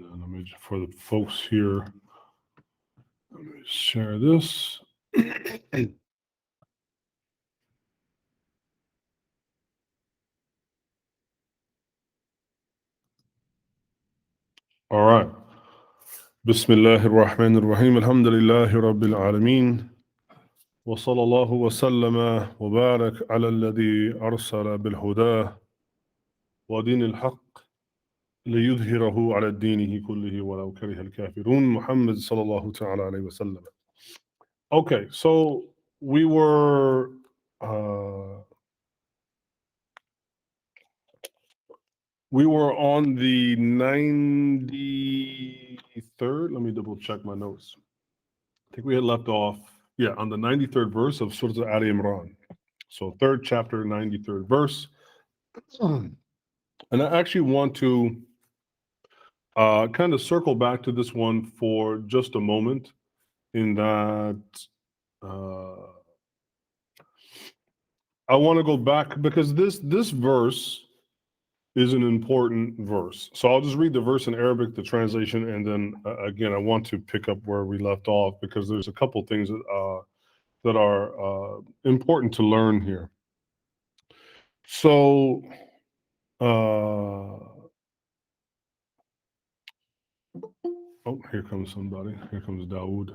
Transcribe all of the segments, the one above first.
Let me, for the folks here, let me share this. All right. Bismillah ar-Rahman ar-Rahim. Alhamdulillahi Rabbil Alameen. Wa sallallahu wa sallama wa barak ala alladhi arsala bil huda wa din al-haq liyudhhirahu ala dinihi kullihi walau kariha al-kafirun. Muhammad sallallahu ta'ala alayhi wa sallam. Okay, so we were on the 93rd. Let me double check my notes. I think we had left off, on the 93rd verse of Sūrah Āl Imrān. So 3rd chapter, 93rd verse. And I actually want to kind of circle back to this one for just a moment, in that I want to go back because this verse is an important verse. So I'll just read the verse in Arabic, the translation, and then again, I want to pick up where we left off because there's a couple things that are important to learn here. So, oh, here comes somebody. Here comes Dawood.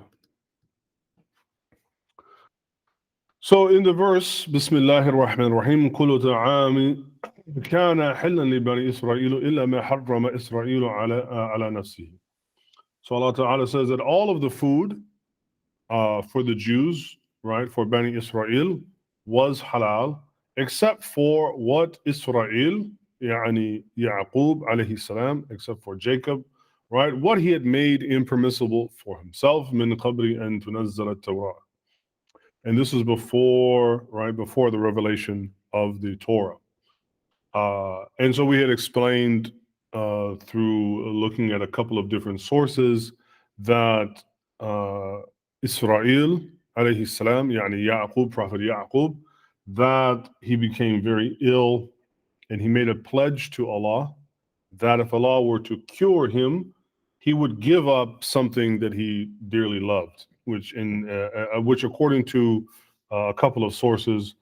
So in the verse, Bismillahir Rahmanir Rahim, Kullu ta'ami كان حلا لبني إسرائيل إلا ما حرم إسرائيل على نفسه. So Allah Ta'ala says that all of the food for the Jews, right, for Bani Israel, was halal, except for what Israel, يعني Yaqub alayhi salam, except for Jacob, right, what he had made impermissible for himself, من قبل أن تنزل التوراة. And this was before the revelation of the Torah. And so we had explained through looking at a couple of different sources that Israel, alayhi salam, yani Yaqub, Prophet Yaqub, that he became very ill and he made a pledge to Allah that if Allah were to cure him, he would give up something that he dearly loved, which according to a couple of sources,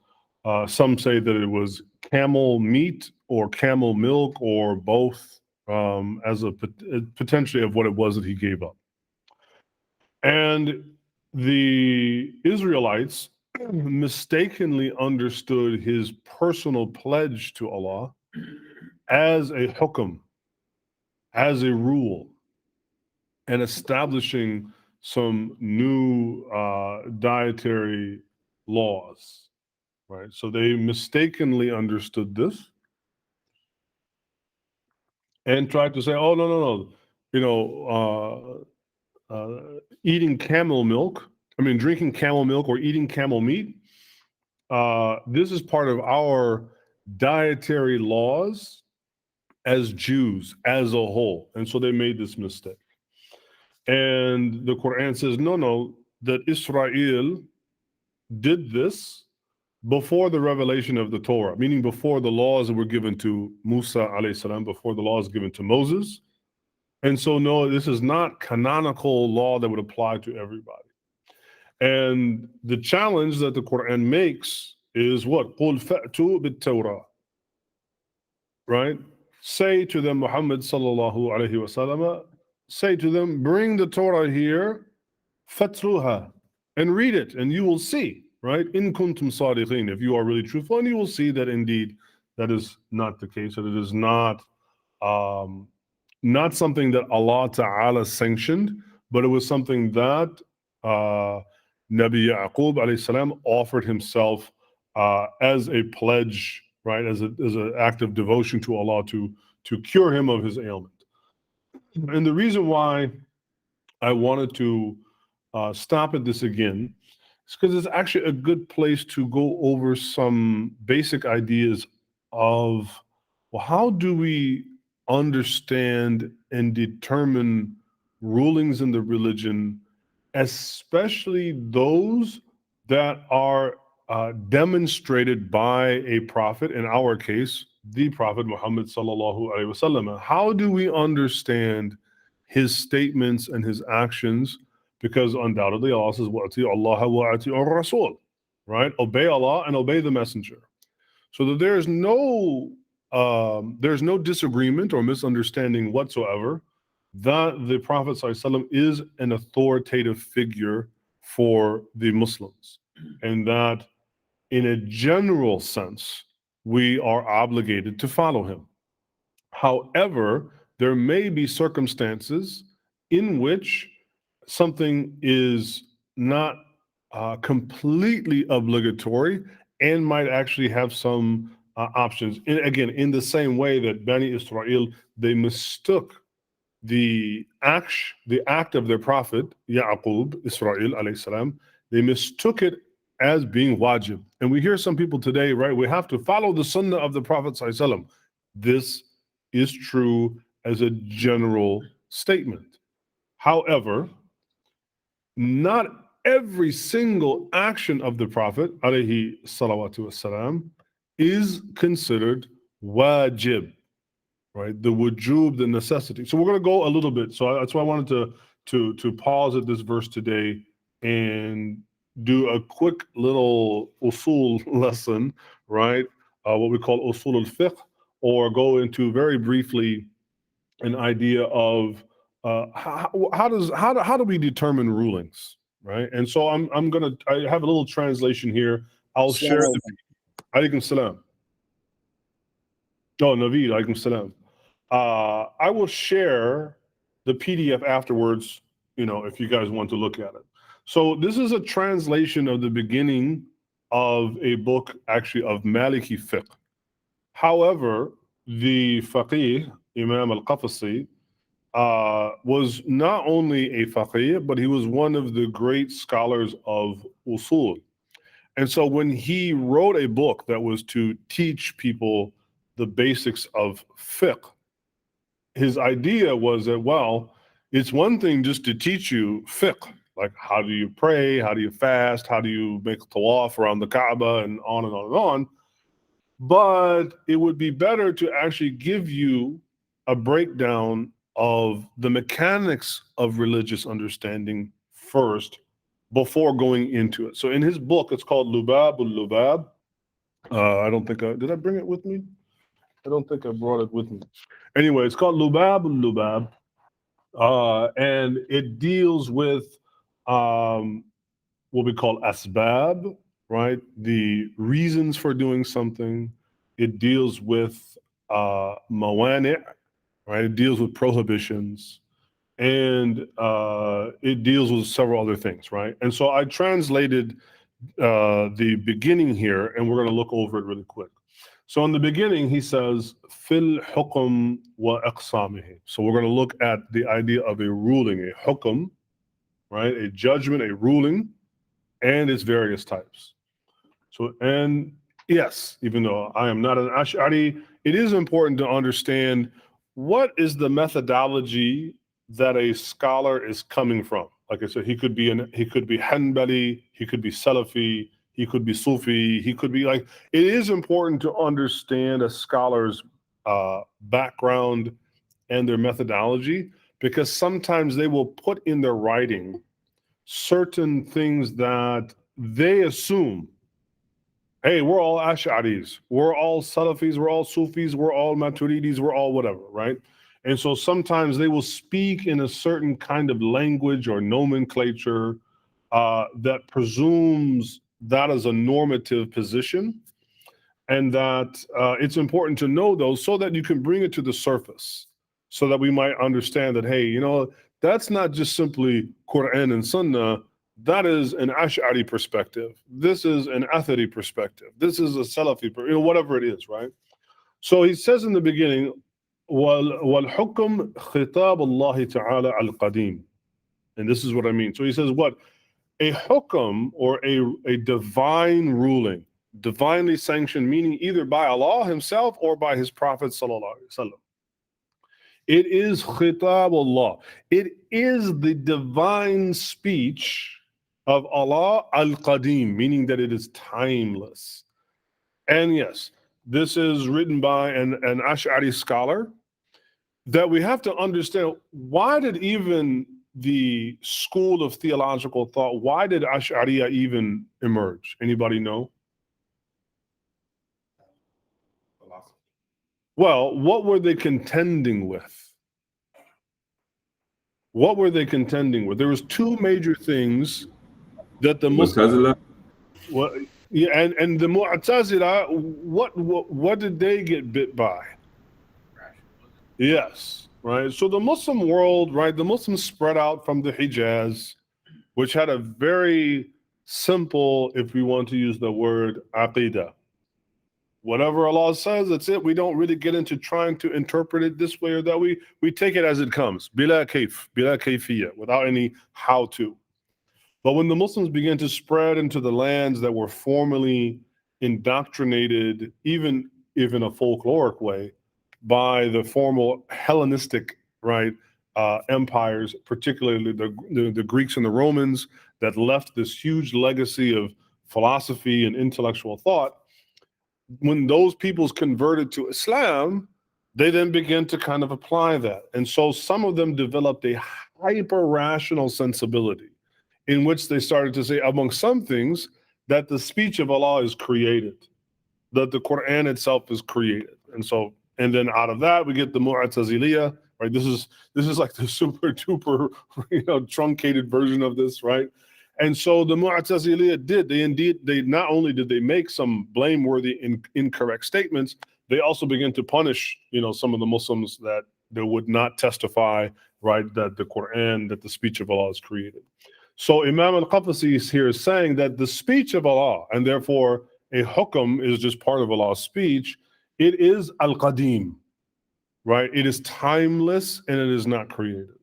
some say that it was camel meat or camel milk or both, as a potentially of what it was that he gave up. And the Israelites mistakenly understood his personal pledge to Allah as a hukm, as a rule, and establishing some new dietary laws, right? So they mistakenly understood this and tried to say, oh, no, eating camel milk, drinking camel milk or eating camel meat, this is part of our dietary laws as Jews as a whole. And so they made this mistake. And the Qur'an says, no, that Israel did this before the revelation of the Torah, meaning before the laws that were given to Musa alayhi salam, before the laws given to Moses. And so, no, this is not canonical law that would apply to everybody. And the challenge that the Quran makes is what? قُلْ فَأْتُوا بِالتَّوْرَةِ. Right? Say to them, Muhammad sallallahu alayhi wasallam, say to them, bring the Torah here, فَتْلُوهَا, and read it, and you will see. Right? In kuntum sadiqin, if you are really truthful, and you will see that indeed that is not the case, that it is not something that Allah Ta'ala sanctioned, but it was something that Nabi Yaqub alayhi salam offered himself as a pledge, right? As an act of devotion to Allah to cure him of his ailment. And the reason why I wanted to stop at this again is because it's actually a good place to go over some basic ideas of, well, how do we understand and determine rulings in the religion, especially those that are demonstrated by a prophet, in our case, the Prophet Muhammad sallallahu alaihi wasallam. How do we understand his statements and his actions, because undoubtedly Allah says, وَأَطِيعُوا اللَّهَ وَأَطِيعُوا الرَّسُولَ, right? Obey Allah and obey the messenger. So that there's no disagreement or misunderstanding whatsoever that the Prophet ﷺ is an authoritative figure for the Muslims, and that in a general sense, we are obligated to follow him. However, there may be circumstances in which something is not completely obligatory and might actually have some options. And again, in the same way that Bani Israel, they mistook the act of their prophet, Ya'qub, Israel, alayhi salam, they mistook it as being wajib. And we hear some people today, right, we have to follow the sunnah of the Prophet sallallahu alaihi wasallam. This is true as a general statement. However, not every single action of the Prophet, alayhi salawatu wassalam, is considered wajib, right? The wujub, the necessity. So we're going to go a little bit. So that's why I wanted to pause at this verse today and do a quick little usul lesson, right? What we call usul al-fiqh, or go into very briefly an idea of how do we determine rulings, right? And so I have a little translation here. I'll share the Alaykum salam. Oh, Naveed, Alaykum salam. I will share the PDF afterwards, if you guys want to look at it. So this is a translation of the beginning of a book, actually, of Maliki fiqh. However, the faqih, Imam al-Qafasi, was not only a faqih, but he was one of the great scholars of usul. And so when he wrote a book that was to teach people the basics of fiqh, his idea was that, well, it's one thing just to teach you fiqh, like how do you pray, how do you fast, how do you make tawaf around the Kaaba, and on and on and on. But it would be better to actually give you a breakdown of the mechanics of religious understanding first before going into it. So in his book, it's called Lubab al-Lubab. I don't think did I bring it with me? I don't think I brought it with me. Anyway, it's called Lubab al-Lubab, and it deals with what we call asbab, right? The reasons for doing something. It deals with mawani', right? It deals with prohibitions, and it deals with several other things, right? And so I translated the beginning here, and we're going to look over it really quick. So in the beginning, he says, fil hukm wa aqsamihi. So we're going to look at the idea of a ruling, a hukm, right? A judgment, a ruling, and its various types. So, and yes, even though I am not an Ash'ari, it is important to understand what is the methodology that a scholar is coming from. Like I said, he could be Hanbali, he could be Salafi, he could be Sufi, he could be like, it is important to understand a scholar's background and their methodology, because sometimes they will put in their writing certain things that they assume, hey, we're all Ash'aris, we're all Salafis, we're all Sufis, we're all Maturidis, we're all whatever, right? And so sometimes they will speak in a certain kind of language or nomenclature that presumes that is a normative position, and that it's important to know those so that you can bring it to the surface, so that we might understand that, hey, that's not just simply Qur'an and Sunnah. That is an Ash'ari perspective. This is an Athari perspective. This is a Salafi, whatever it is, right? So he says in the beginning, وَالْحُكْمْ خِطَابُ اللَّهِ تَعَالَى الْقَدِيمِ. And this is what I mean. So he says what? A hukm, or a divine ruling, divinely sanctioned, meaning either by Allah himself or by his Prophet sallallahu alaihi wasallam. It is khitabullah. It is the divine speech of Allah al-Qadim, meaning that it is timeless. And yes, this is written by an Ash'ari scholar, that we have to understand, why did even the school of theological thought, why did Ash'ariya even emerge? Anybody know? Well, what were they contending with? What were they contending with? There was two major things that the Muslims, and the Mu'tazila, what did they get bit by? Yes, right. So the Muslim world, right, the Muslims spread out from the Hijaz, which had a very simple, if we want to use the word, aqidah. Whatever Allah says, that's it. We don't really get into trying to interpret it this way or that. We take it as it comes, bila kayfiyya, without any how to. But when the Muslims began to spread into the lands that were formerly indoctrinated, even if in a folkloric way, by the formal Hellenistic, right, empires, particularly the Greeks and the Romans, that left this huge legacy of philosophy and intellectual thought, when those peoples converted to Islam, they then began to kind of apply that. And so some of them developed a hyper-rational sensibility in which they started to say, among some things, that the speech of Allah is created, that the Qur'an itself is created. And then out of that, we get the Mu'taziliya, right? This is like the super duper, truncated version of this, right? And so the Mu'taziliya they not only did they make some blameworthy incorrect statements, they also began to punish, some of the Muslims that they would not testify, right, that the Qur'an, that the speech of Allah is created. So Imam al-Qafasi here is saying that the speech of Allah, and therefore a hukm is just part of Allah's speech, it is al-Qadim, right? It is timeless and it is not created.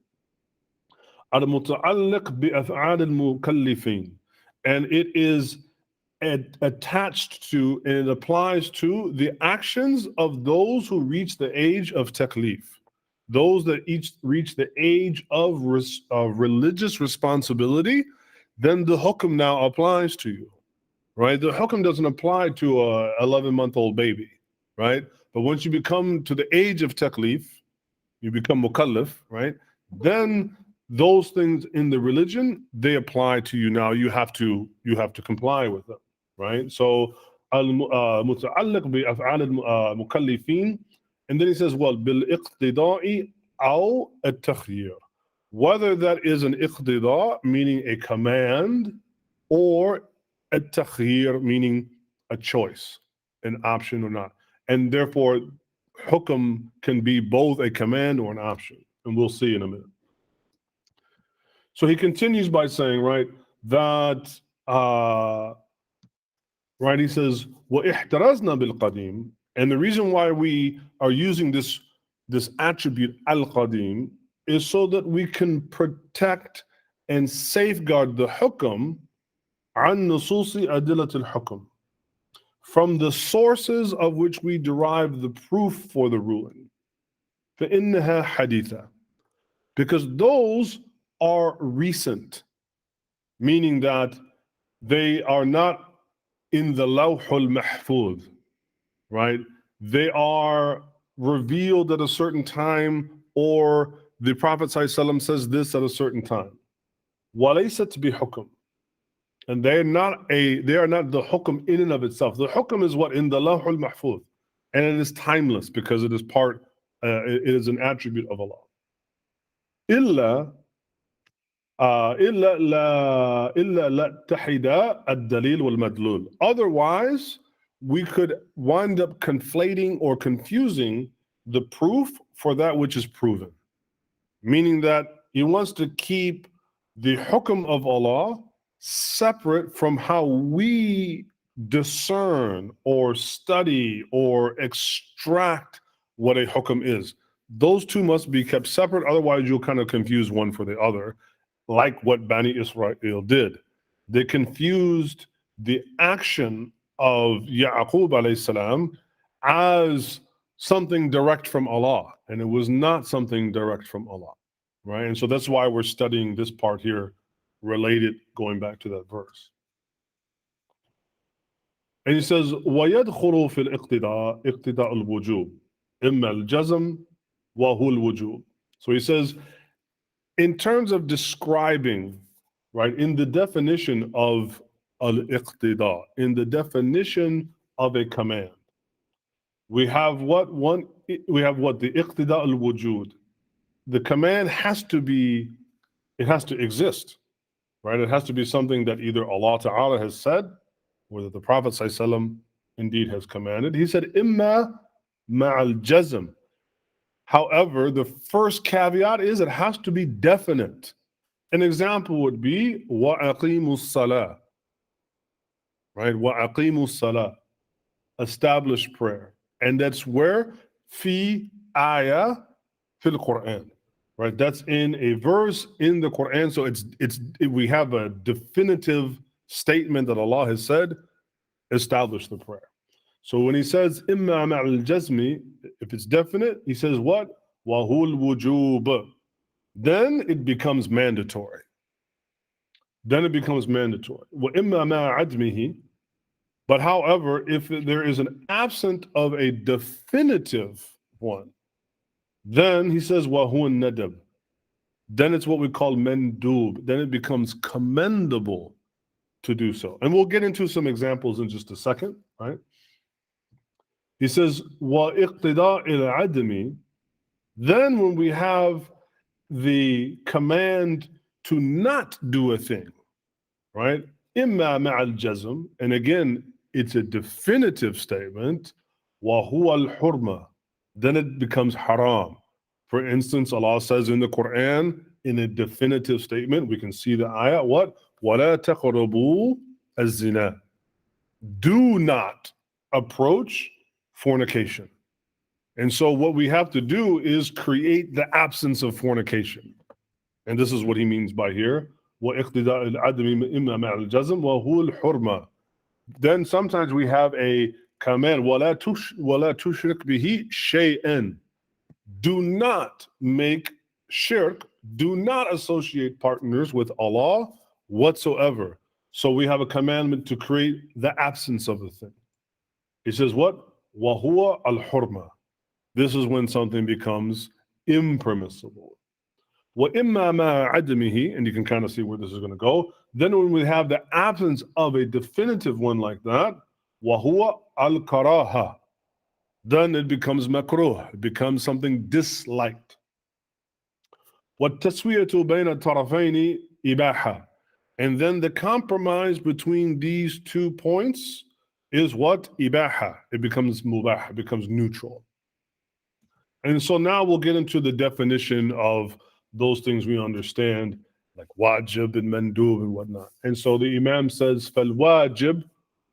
Al-Muta'alliq bi-af'al al-Mukallifin, and it is attached to, and it applies to the actions of those who reach the age of taklif, those that each reach the age of religious responsibility. Then the hukm now applies to you, right? The hukm doesn't apply to a 11-month-old baby, right? But once you become to the age of taklif, you become mukallaf, right? Then those things in the religion, they apply to you now. You have to comply with them, right? So al-muta'alliq bi af'al al-mukallifin, and then he says, well, bil iqtida'i aw at-takhyir, whether that is an iqtida, meaning a command, or at-takhyir, meaning a choice, an option or not. And therefore, hukm can be both a command or an option, and we'll see in a minute. So he continues by saying, right, that, right, he says, وَإِحْتَرَزْنَا بِالْقَدِيمِ, and the reason why we are using this attribute, al-Qadim, is so that we can protect and safeguard the hukm عن نصوص أدلة الحكم, from the sources of which we derive the proof for the ruling. فإنها حديثة, because those are recent, meaning that they are not in the Lawh al-Mahfuz, right? They are revealed at a certain time, or the Prophet ﷺ says this at a certain time. وَلَيْسَتْ بِحُكم, and they are not the hukm in and of itself. The hukm is what in the Lawh al-Mahfuz, and it is timeless because it is it is an attribute of Allah. إلا لا تحدا الدليل والمدلول. Otherwise, we could wind up conflating or confusing the proof for that which is proven. Meaning that he wants to keep the hukm of Allah separate from how we discern or study or extract what a hukm is. Those two must be kept separate, otherwise you'll kind of confuse one for the other, like what Bani Israel did. They confused the action of Ya'qub alayhi salam as something direct from Allah, and it was not something direct from Allah, right? And so that's why we're studying this part here, related, going back to that verse. And he says, وَيَدْخُلُ فِي الْإِقْتِدَاءِ اقْتِدَاء الْوُجُوبِ إِمَّا الْجَزْمِ وَهُوَ الْوُجُوبُ. So he says, in terms of describing, right, in the definition of al-iqtida, in the definition of a command, we have what? The iqtida al-wujud. The command has to be, it has to exist, right? It has to be something that either Allah Ta'ala has said, or that the Prophet ﷺ indeed has commanded. He said, imma ma'al jazm. However, the first caveat is it has to be definite. An example would be وَأَقِيمُوا الصَّلَاةِ, right? وَأَقِيمُوا الصَّلَاةِ, establish prayer. And that's where fi ayah fil Qur'an, right? That's in a verse in the Qur'an. So we have a definitive statement that Allah has said, establish the prayer. So when he says imma ma'al jazmi, if it's definite, he says what? Wahul wujub. Then it becomes mandatory. Then it becomes mandatory. Wa imma ma'admihi. But however, if there is an absence of a definitive one, then he says wahun nadab. Then it's what we call mendub. Then it becomes commendable to do so. And we'll get into some examples in just a second, right? He says, وَإِقْتِدَاءِ الْعَدْمِ. Then when we have the command to not do a thing, right? إِمَّا مَعَ الْجَزْمِ. And again, it's a definitive statement. وَهُوَ الْحُرْمَةِ. Then it becomes haram. For instance, Allah says in the Quran, in a definitive statement, we can see the ayah, what? وَلَا تَقْرَبُوا الزِّنَا. Do not approach fornication. And so what we have to do is create the absence of fornication. And this is what he means by here. وَإِقْتِدَاءِ الْعَدْمِ إِمَّا مَعَ الْجَزْمِ وَهُوَ الْحُرْمَةِ. Then sometimes we have a command, وَلَا تُشْرِكْ بِهِ شَيْئًا. Do not make shirk, do not associate partners with Allah whatsoever. So we have a commandment to create the absence of the thing. He says what? وَهُوَ الْحُرْمَةِ. This is when something becomes impermissible. وَإِمَّا مَا عَدْمِهِ. And you can kind of see where this is going to go. Then when we have the absence of a definitive one like that, وَهُوَ الْكَرَاهَةِ. Then it becomes makruh. It becomes something disliked. وَالتَّسْوِيَةُ بَيْنَ الطَّرَفَيْنِ إِبَاحَةً. And then the compromise between these 2 points is what? Ibaha. It becomes mubah. It becomes neutral. And so now we'll get into the definition of those things we understand, like wajib and mandub and whatnot. And so the Imam says, فَالْوَاجِبْ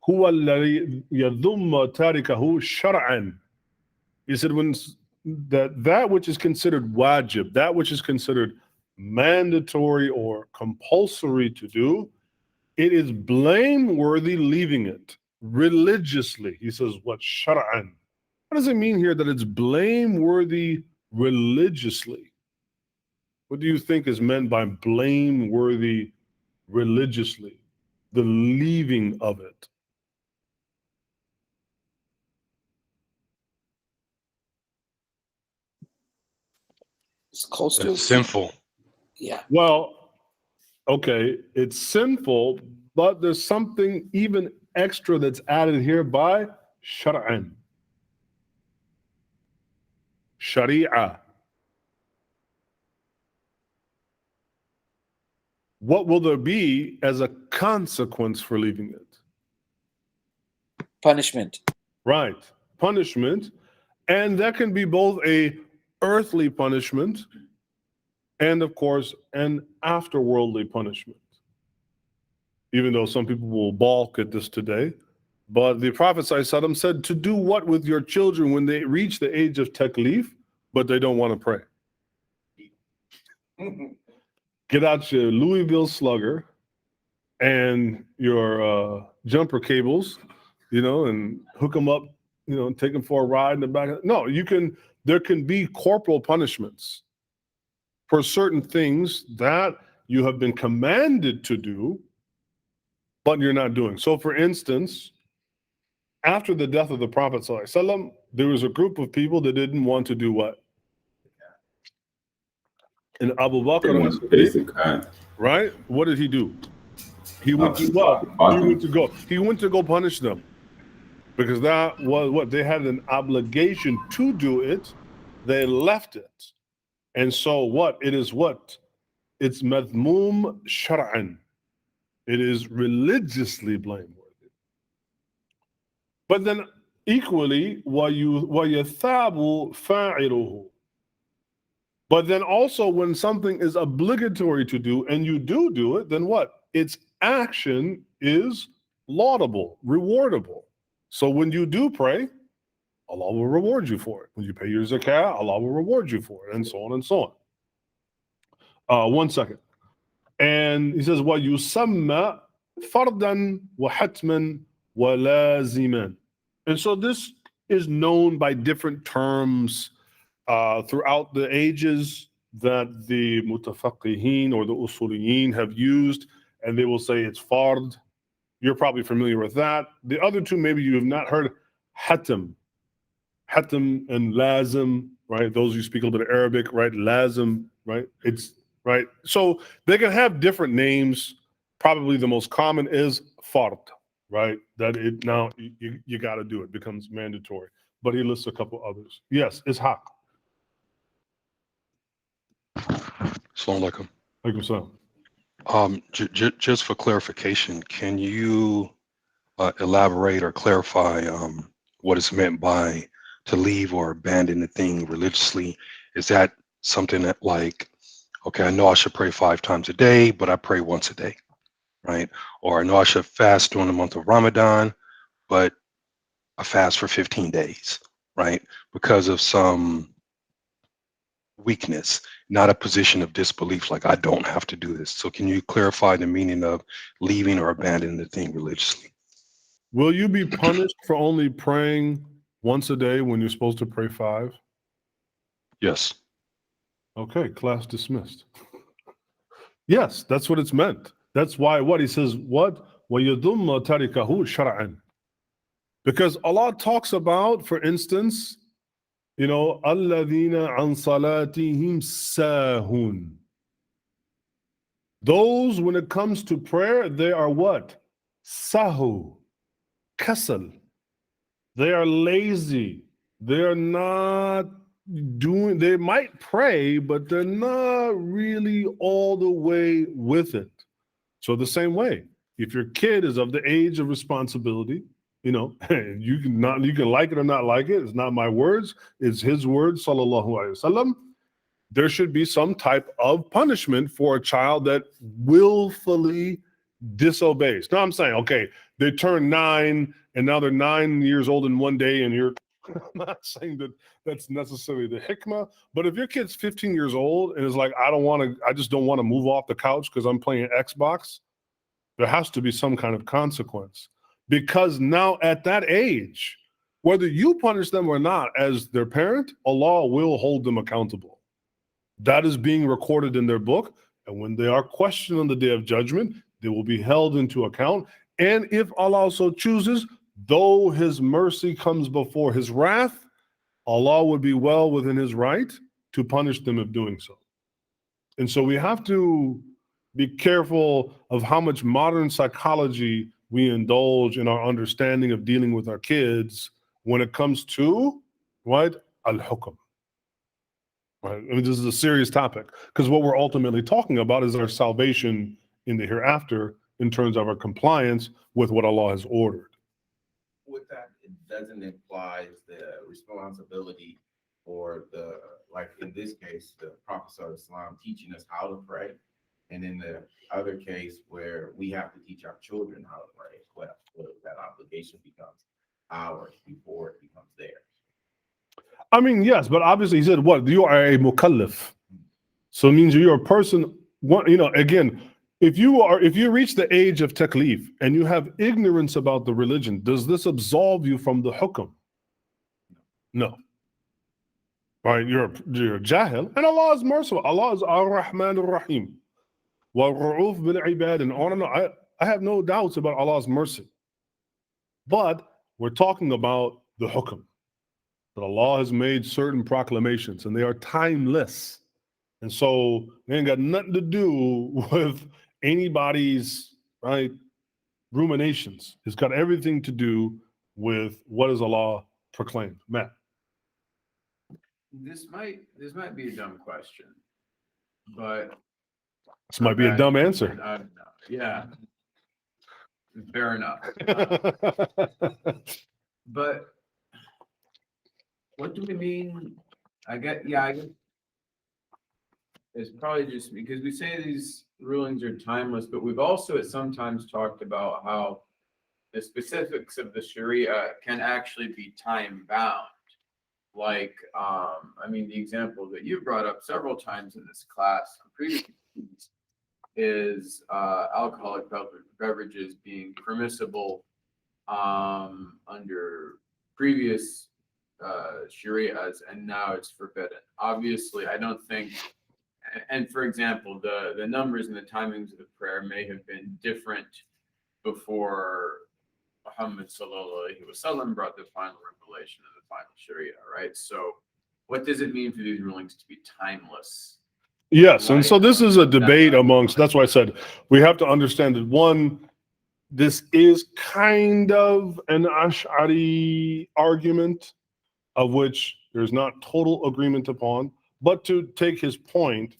هُوَ الَّذِي يَذُمَّ تَارِكَهُ شَرْعًا. He said, when that which is considered wajib, that which is considered mandatory or compulsory to do, it is blameworthy leaving it religiously. He says, what? Shar'an. What does it mean here that it's blameworthy religiously? What do you think is meant by blameworthy religiously? The leaving of it. It's close to sinful. Yeah. Well, okay, it's sinful, but there's something even extra that's added here by shar'an. Sharia. What will there be as a consequence for leaving it? Punishment. Right. Punishment. And that can be both a earthly punishment and, of course, an afterworldly punishment. Even though some people will balk at this today. But the Prophet ﷺ said to do what with your children when they reach the age of taklif, but they don't want to pray? Get out your Louisville Slugger and your jumper cables, and hook them up, and take them for a ride in the back. No, there can be corporal punishments for certain things that you have been commanded to do, but you're not doing. So for instance, after the death of the Prophet ﷺ, there was a group of people that didn't want to do what? And Abu They Bakr, want the basic kind. right? What did he do? He went to what? He went to go punish them, because that was what they had an obligation to do it. They left it, and so what? It is what? It's madhmoom shar'an. It is religiously blameworthy. But then equally, وَيَثَابُ فَاعِلُهُ. But then also when something is obligatory to do and you do it, then what? Its action is laudable, rewardable. So when you do pray, Allah will reward you for it. When you pay your zakah, Allah will reward you for it, and so on and so on. 1 second. And he says, وَيُسَمَّى فَرْدًا وَحَتْمًا وَلَازِمًا. And so this is known by different terms throughout the ages that the mutafaqqihin or the usuliyin have used, and they will say it's fard. You're probably familiar with that. The other two, maybe you have not heard. Hatim and lazim, right? Those who speak a little bit of Arabic, right? Lazim, right? It's right. So they can have different names. Probably the most common is fard, right? That it now you got to do it, becomes mandatory. But he lists a couple others. Yes, it's haq. Assalamu alaikum. Alaikum salam. Just for clarification, can you elaborate or clarify what is meant by to leave or abandon the thing religiously? Is that something that, like, okay, I know I should pray 5 times a day, but I pray once a day, right? Or I know I should fast during the month of Ramadan, but I fast for 15 days, right? Because of some weakness, not a position of disbelief, like I don't have to do this. So can you clarify the meaning of leaving or abandoning the thing religiously? Will you be punished for only praying once a day when you're supposed to pray 5? Yes. Okay, class dismissed. Yes, that's what it's meant. That's why what he says, what? وَيَضُمَّ تَرِكَهُ شَرْعًا. Because Allah talks about, for instance, الَّذِينَ عَنْ صَلَاتِهِمْ سَاهُونَ. Those, when it comes to prayer, they are what? Sahu, kasal. They are lazy. They are not doing, they might pray, but they're not really all the way with it. So the same way, if your kid is of the age of responsibility, you can like it or not like it. It's not my words. It's his words, sallallahu alaihi wasallam. There should be some type of punishment for a child that willfully disobeys. Now I'm saying, okay, they turn 9 and now they're 9 years old in one day, and I'm not saying that that's necessarily the hikmah, but if your kid's 15 years old and is like, I just don't want to move off the couch because I'm playing Xbox, there has to be some kind of consequence. Because now at that age, whether you punish them or not as their parent, Allah will hold them accountable. That is being recorded in their book. And when they are questioned on the day of judgment, they will be held into account. And if Allah so chooses, though his mercy comes before his wrath, Allah would be well within his right to punish them if doing so. And so we have to be careful of how much modern psychology we indulge in our understanding of dealing with our kids when it comes to what? Al-Hukm. Right? I mean, this is a serious topic, because what we're ultimately talking about is our salvation in the hereafter in terms of our compliance with what Allah has ordered. With that, it doesn't imply the responsibility or like in this case, the Prophet of Islam teaching us how to pray. And in the other case where we have to teach our children how to pray as well, so that obligation becomes ours before it becomes theirs. I mean, yes, but obviously he said, what? You are a mukallaf. So it means you're a person, again, if you reach the age of taklif and you have ignorance about the religion, does this absolve you from the hukm? No. Right? You're a jahil, and Allah is merciful. Allah is ar-Rahman ar-Rahim. Wa-Ra'uf bil-Ibad, and on and on. I have no doubts about Allah's mercy. But we're talking about the hukm. That Allah has made certain proclamations, and they are timeless. And so it ain't got nothing to do with anybody's, right, ruminations. It's got everything to do with what does Allah proclaim. Matt. This might be a dumb question, but This might be a dumb answer. I don't know. Yeah, fair enough. But what do we mean? I guess it's probably just because we say these rulings are timeless, but we've also at sometimes talked about how the specifics of the Sharia can actually be time bound. Like, the example that you brought up several times in this class on previous is alcoholic beverages being permissible under previous Sharias, and now it's forbidden. Obviously, I don't think, and for example, the numbers and the timings of the prayer may have been different before Muhammad sallallahu alaihi wasallam brought the final revelation of the final Sharia, right? So what does it mean for these rulings to be timeless? Yes, and so this is a debate amongst, that's why I said we have to understand that one, this is kind of an Ash'ari argument of which there's not total agreement upon, but to take his point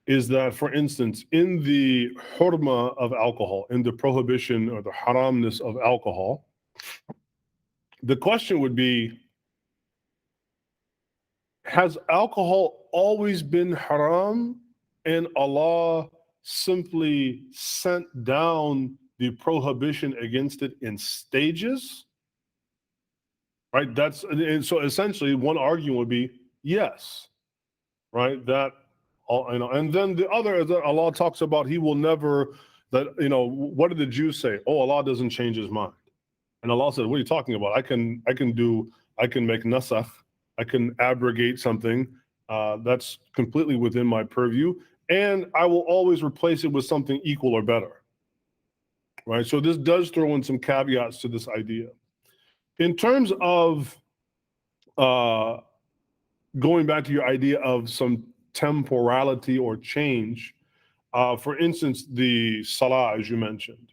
is that, for instance, in the hurma of alcohol, in the prohibition or the haramness of alcohol, the question would be, has alcohol always been haram and Allah simply sent down the prohibition against it in stages? Right? And so essentially one argument would be yes, right? That, and then the other is that Allah talks about He will never, that, what did the Jews say? Oh, Allah doesn't change His mind. And Allah said, what are you talking about? I can make nasakh, I can abrogate something that's completely within my purview, and I will always replace it with something equal or better. Right? So this does throw in some caveats to this idea. In terms of going back to your idea of some temporality or change, for instance, the salah, as you mentioned,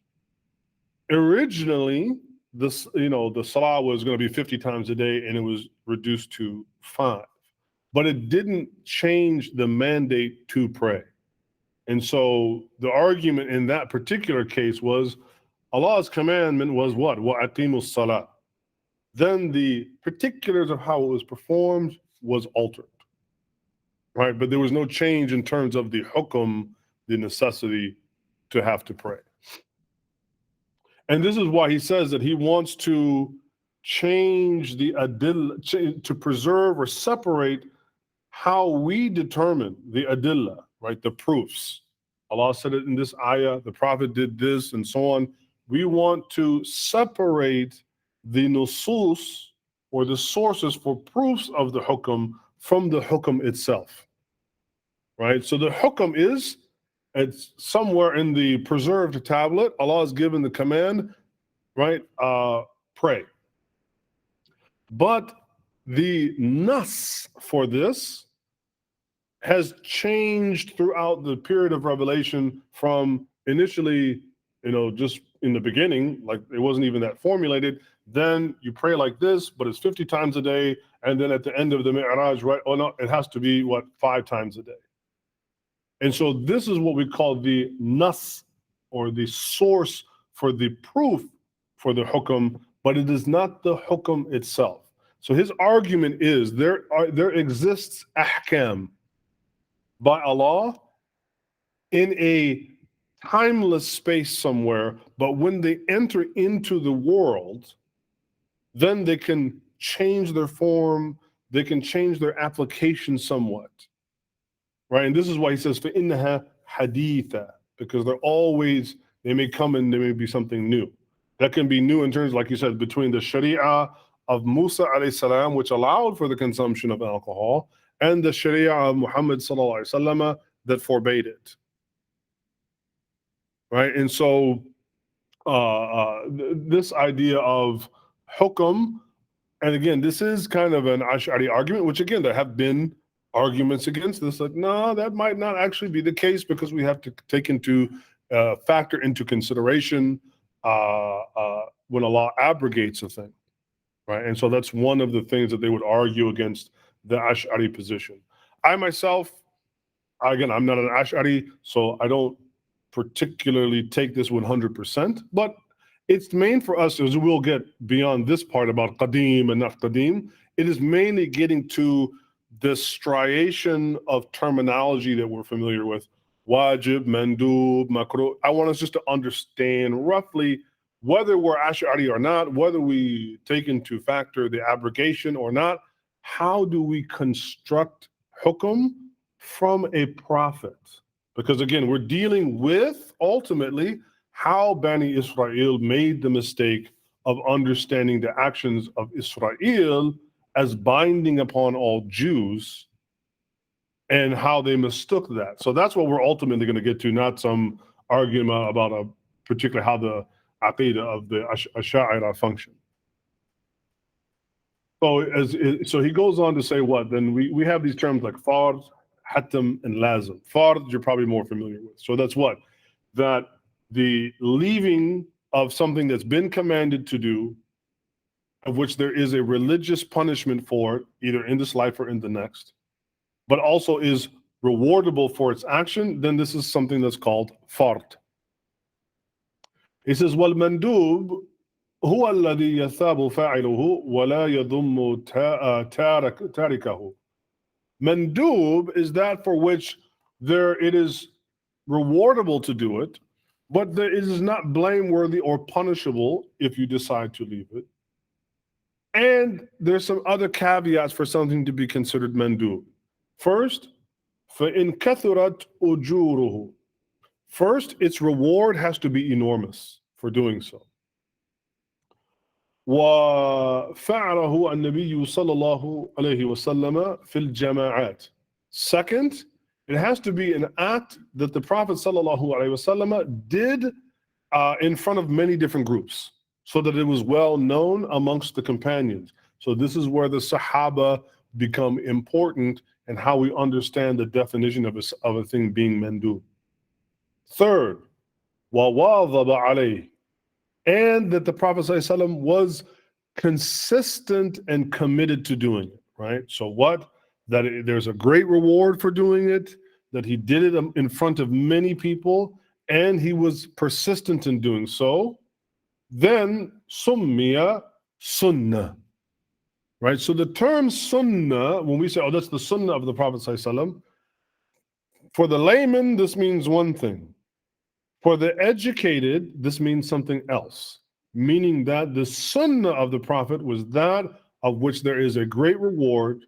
originally the salah was going to be 50 times a day, and it was reduced to 5, but it didn't change the mandate to pray. And so the argument in that particular case was Allah's commandment was what? وَأَقِيمُوا الصَّلَاةَ. Then the particulars of how it was performed was altered, right? But there was no change in terms of the hukum, the necessity to have to pray. And this is why he says that he wants to change the adillah, to preserve or separate how we determine the adillah, right? The proofs. Allah said it in this ayah, the Prophet did this, and so on. We want to separate the nusus, or the sources for proofs of the hukum, from the hukum itself, right? So the hukum is, it's somewhere in the preserved tablet. Allah has given the command, right? Pray. But the nas for this has changed throughout the period of revelation from initially, just in the beginning, like it wasn't even that formulated. Then you pray like this, but it's 50 times a day. And then at the end of the Mi'raj, right? Oh no, it has to be 5 times a day. And so this is what we call the nas, or the source for the proof for the hukum, but it is not the hukum itself. So his argument is there exists Aḥkām by Allah in a timeless space somewhere, but when they enter into the world, then they can change their form, they can change their application somewhat. Right? And this is why he says, فَإِنَّهَا حَدِيثًا, because they may come and there may be something new. That can be new in terms, like you said, between the Sharia of Musa alayhi salam, which allowed for the consumption of alcohol, and the Sharia of Muhammad sallallahu alaihi wasallam that forbade it. Right? And so this idea of hukum, and again, this is kind of an Ash'ari argument, which again, there have been arguments against this. Like, no, that might not actually be the case because we have to take into factor into consideration when Allah abrogates a thing, right? And so that's one of the things that they would argue against the Ash'ari position. I myself, again, I'm not an Ash'ari, so I don't particularly take this 100%, but it's main for us, as we'll get beyond this part about Qadim and not Qadim, it is mainly getting to this striation of terminology that we're familiar with. Wajib, Mandub, Makruh. I want us just to understand roughly whether we're Ash'ari or not, whether we take into factor the abrogation or not, how do we construct hukum from a prophet? Because again, we're dealing with ultimately how Bani Israel made the mistake of understanding the actions of Israel as binding upon all Jews and how they mistook that. So that's what we're ultimately going to get to, not some argument about a particular how the aqidah of the Ash'ari function. So he goes on to say what? Then we have these terms like fard, hatam, and lazim. Fard you're probably more familiar with. So that's what? That the leaving of something that's been commanded to do, of which there is a religious punishment for it, either in this life or in the next, but also is rewardable for its action, then this is something that's called fard. He says, وَالْمَنْدُوبُ هُوَ الَّذِي يَثَابُ فَاعِلُهُ وَلَا يَضُمُّ تَارِكَهُ. Mandub is that for which it is rewardable to do it, but it is not blameworthy or punishable if you decide to leave it. And there's some other caveats for something to be considered mandub. First, فَإِنْ كَثُرَتْ أُجُورُهُ. First, its reward has to be enormous for doing so. وَفَعَلَهُ النَّبِيُّ صَلَّى اللَّهُ عَلَيْهِ وَسَلَّمَ فِي الْجَمَاعَاتِ. Second, it has to be an act that the Prophet sallallahu alaihi wasallam did in front of many different groups, so that it was well known amongst the companions. So this is where the Sahaba become important and how we understand the definition of a thing being mandub. Third, وَوَاظَبَ عَلَيْهِ, and that the Prophet ﷺ was consistent and committed to doing it, right? So what? That there's a great reward for doing it, that he did it in front of many people, and he was persistent in doing so. Then summiya sunnah, right? So the term sunnah, when we say, oh, that's the sunnah of the Prophet ﷺ, for the layman, this means one thing. For the educated, this means something else, meaning that the sunnah of the Prophet was that of which there is a great reward,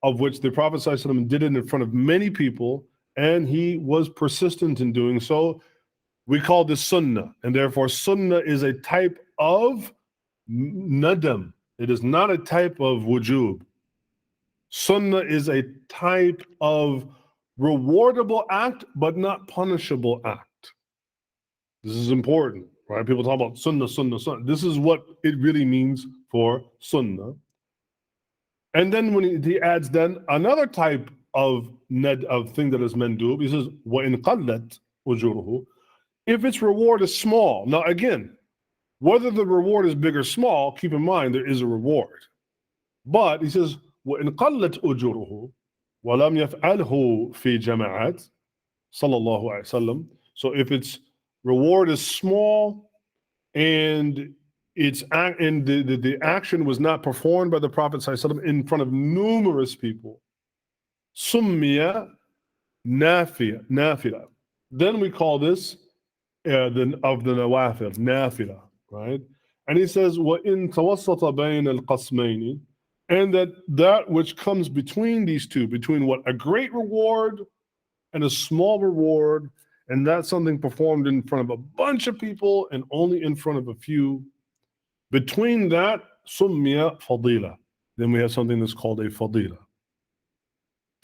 of which the Prophet ﷺ did it in front of many people, and he was persistent in doing so. We call this sunnah, and therefore sunnah is a type of nadam. It is not a type of wujub. Sunnah is a type of rewardable act, but not punishable act. This is important, right? People talk about sunnah, sunnah, sunnah. This is what it really means for sunnah. And then when he adds then another type of thing that is mandub, he says, وَإِنْ قَلَّتْ أُجُورُهُ. If its reward is small. Now again, whether the reward is big or small, keep in mind there is a reward. But he says, وَإِنْ قَلَّتْ أُجُورُهُ وَلَمْ يَفْعَلْهُ فِي جَمَاعَاتٍ sallallahu alayhi wasallam. So if its reward is small and the action was not performed by the Prophet ﷺ in front of numerous people, summiya nafila. Then we call this of the nawafil, nafila, right? And he says, وَإِن تَوَسَّطَ بَيْنَ الْقَسْمَيْنِ, and that which comes between these two, between what a great reward and a small reward, and that's something performed in front of a bunch of people and only in front of a few. Between that, summiya fadila. Then we have something that's called a fadila.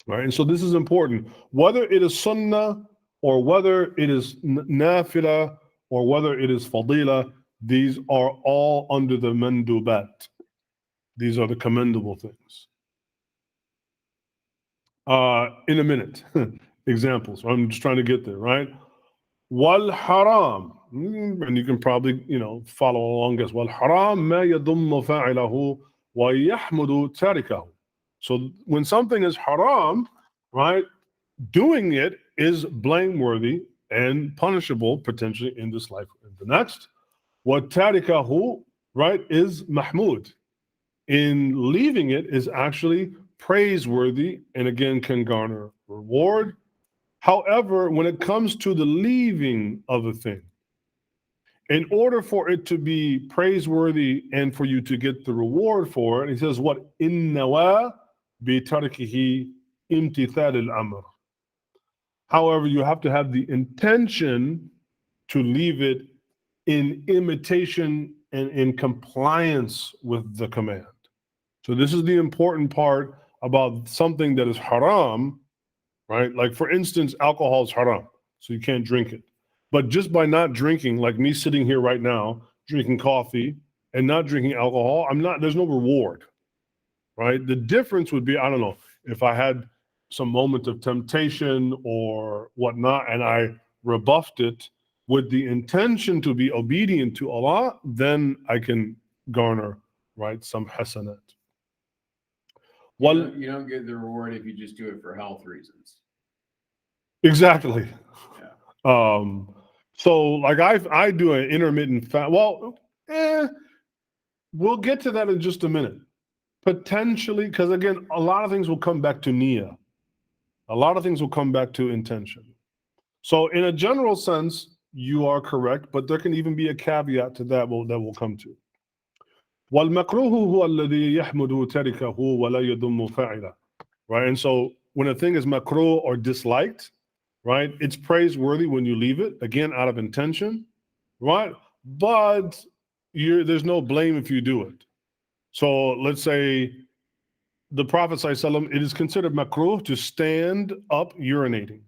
Right? And so this is important. Whether it is sunnah or whether it is nafila or whether it is fadila, these are all under the mandubat. These are the commendable things. in a minute. Examples. I'm just trying to get there, right? Wal haram. And you can probably, follow along as well. Haram ma yadummu fa'ilahu wa yahmudu tarikahu. So when something is haram, right, doing it is blameworthy and punishable potentially in this life and the next. What tarikahu, right, is mahmud. In leaving it is actually praiseworthy and again can garner reward. However, when it comes to the leaving of a thing, in order for it to be praiseworthy and for you to get the reward for it, he says, what? Innawa bi tarkihi imtithal al-amr. However, you have to have the intention to leave it in imitation and in compliance with the command. So this is the important part about something that is haram, right? Like for instance, alcohol is haram, so you can't drink it. But just by not drinking, like me sitting here right now, drinking coffee and not drinking alcohol, there's no reward, right? The difference would be, I don't know, if I had some moment of temptation or whatnot, and I rebuffed it with the intention to be obedient to Allah, then I can garner, right, some hasanat. Well, You don't get the reward if you just do it for health reasons. exactly. Yeah. So like I do an intermittent fast. Well, we'll get to that in just a minute. Potentially, because again, a lot of things will come back to niyyah. A lot of things will come back to intention. So in a general sense, you are correct, but there can even be a caveat to that we'll come to. وَالْمَكْرُوهُ هُوَ الَّذِي يَحْمُدُ تَرِكَهُ وَلَا يَضُمُّ فَاعِلَهُ. Right, and so when a thing is makruh or disliked, right, it's praiseworthy when you leave it, again, out of intention, right? But there's no blame if you do it. So let's say the Prophet ﷺ, it is considered makruh to stand up urinating.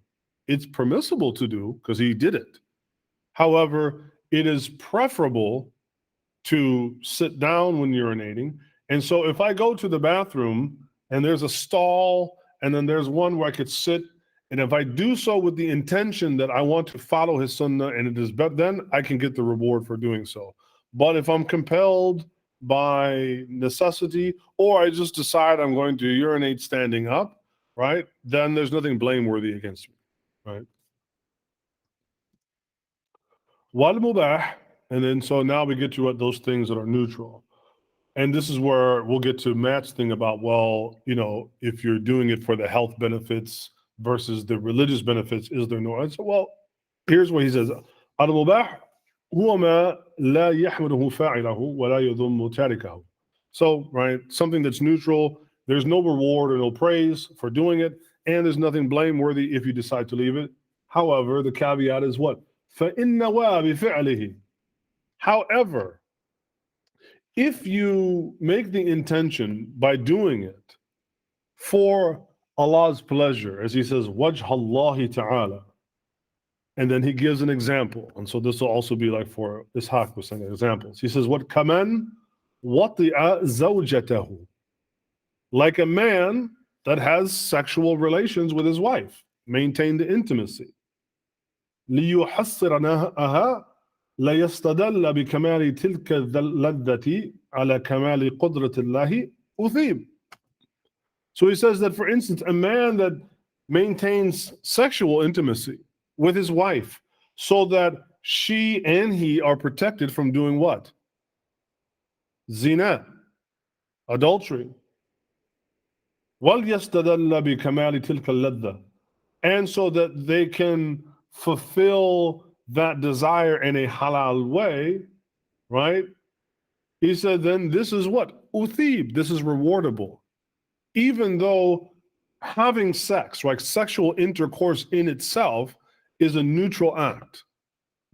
It's permissible to do because he did it. However, it is preferable to sit down when urinating. And so if I go to the bathroom and there's a stall and then there's one where I could sit, and if I do so with the intention that I want to follow his sunnah and it is better, then I can get the reward for doing so. But if I'm compelled by necessity, or I just decide I'm going to urinate standing up, right, then there's nothing blameworthy against me, right? Wal mubah, and then so now we get to what those things that are neutral. And this is where we'll get to Matt's thing about, well, if you're doing it for the health benefits versus the religious benefits, is there no? So, well, here's what he says. Al-mubah huwa ma la yahmaduhu fa'ilahu wa la yadhummu tarikahu. So, right, something that's neutral, there's no reward or no praise for doing it, and there's nothing blameworthy if you decide to leave it. However, the caveat is what? فَإِنَّوَا بِفِعْلِهِ. However, if you make the intention by doing it for Allah's pleasure, as he says, وَجْهَ اللَّهِ تَعَالَى, and then he gives an example. And so this will also be like for Ishaq was saying examples. He says, what kaman wati'a zawjatahu, like a man that has sexual relations with his wife, maintain the intimacy. لِيُحَصِّرَ نَهَأَهَا لَيَسْتَدَلَّ بِكَمَالِ تِلْكَ اللَّذَّةِ عَلَى كَمَالِ قُدْرَةِ اللَّهِ أُثِيبٌ. So he says that, for instance, a man that maintains sexual intimacy with his wife so that she and he are protected from doing what? Zina, adultery. وَلْيَسْتَدَلَّ بِكَمَالِ تِلْكَ اللَّذَّةِ, and so that they can fulfill that desire in a halal way, right? He said, then this is what? Uthib, this is rewardable. Even though having sex, like sexual intercourse in itself, is a neutral act.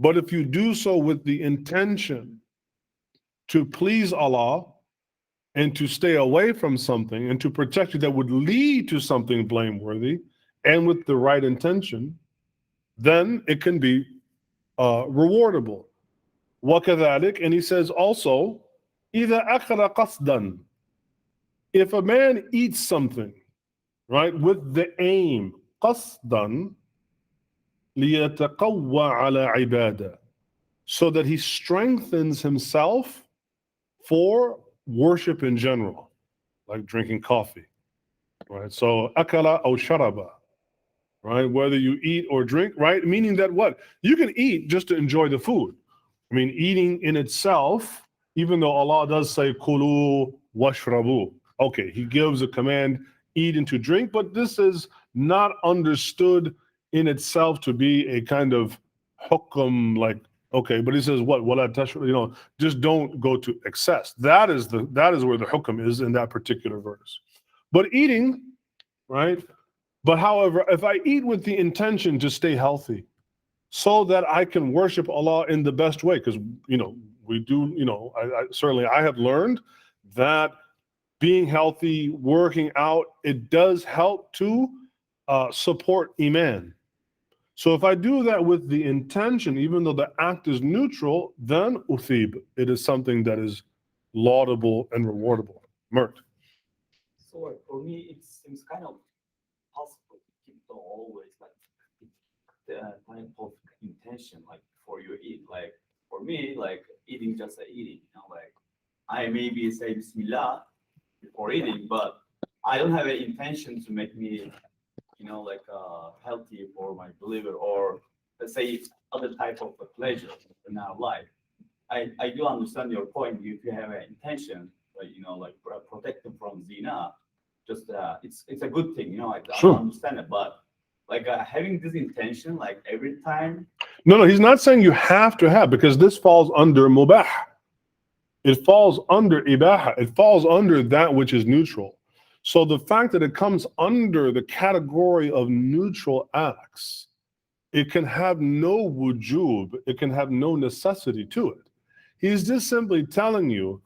But if you do so with the intention to please Allah and to stay away from something and to protect you that would lead to something blameworthy, and with the right intention, then it can be rewardable. وَكَذَلِكَ, and he says also, إِذَا أَكَلَ قَصْدًا, if a man eats something, right? With the aim, قصدا ليتقوى على عبادة, so that he strengthens himself for worship in general, like drinking coffee, right? So akala or sharaba, right? Whether you eat or drink, right? Meaning that what? You can eat just to enjoy the food. I mean, eating in itself, even though Allah does say kulu washrabu, okay, he gives a command, eat and to drink, but this is not understood in itself to be a kind of hukum, like, okay, but he says what? Wala tashrabu, you know, just don't go to excess. That is where the hukum is in that particular verse. But eating, right? But however, if I eat with the intention to stay healthy, so that I can worship Allah in the best way, because you know we do. You know, I have learned that being healthy, working out, it does help to support iman. So if I do that with the intention, even though the act is neutral, then uthib, it is something that is laudable and rewardable. Mert. So for me, it seems kind of possible to keep always like the type of intention, like before you eat. Like for me, like eating just a eating, you know, like I maybe say Bismillah before eating, but I don't have an intention to make me, you know, like healthy for my believer, or let's say other type of pleasure in our life. I do understand your point. If you have an intention, like, you know, like protect them from zina, just it's a good thing, you know, like Sure. I understand it, but like having this intention like every time. No, he's not saying you have to have, because this falls under mubah. It falls under ibaha. It falls under that which is neutral. So the fact that it comes under the category of neutral acts, it can have no wujub, it can have no necessity to it. He's just simply telling you,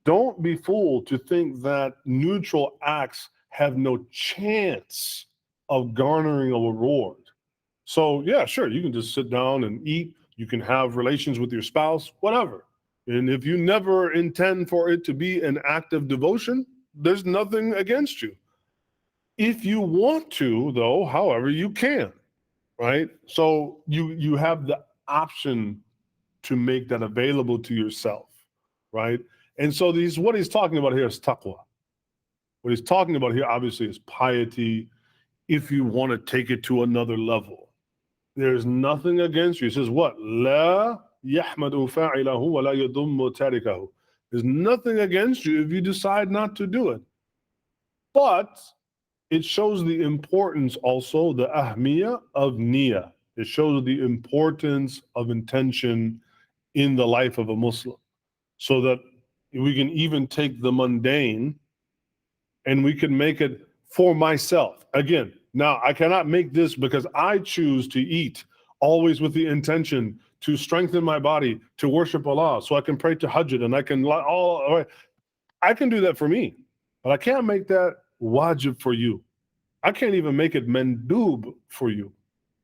don't be fooled to think that neutral acts have no chance of garnering a reward. So yeah, sure, you can just sit down and eat, you can have relations with your spouse, whatever. And if you never intend for it to be an act of devotion, there's nothing against you. If you want to, though, however, you can, right? So you have the option to make that available to yourself, right? And so what he's talking about here is taqwa. What he's talking about here, obviously, is piety. If you want to take it to another level, there's nothing against you. He says what? La yahmadu fa'ilahu wa la yadummu tarikahu. There's nothing against you if you decide not to do it. But it shows the importance also, the ahmiyah of niyyah. It shows the importance of intention in the life of a Muslim, so that we can even take the mundane and we can make it for myself. Again, now I cannot make this because I choose to eat always with the intention to strengthen my body, to worship Allah, so I can pray tahajjud and I can I can do that for me, but I can't make that wajib for you. I can't even make it mandub for you,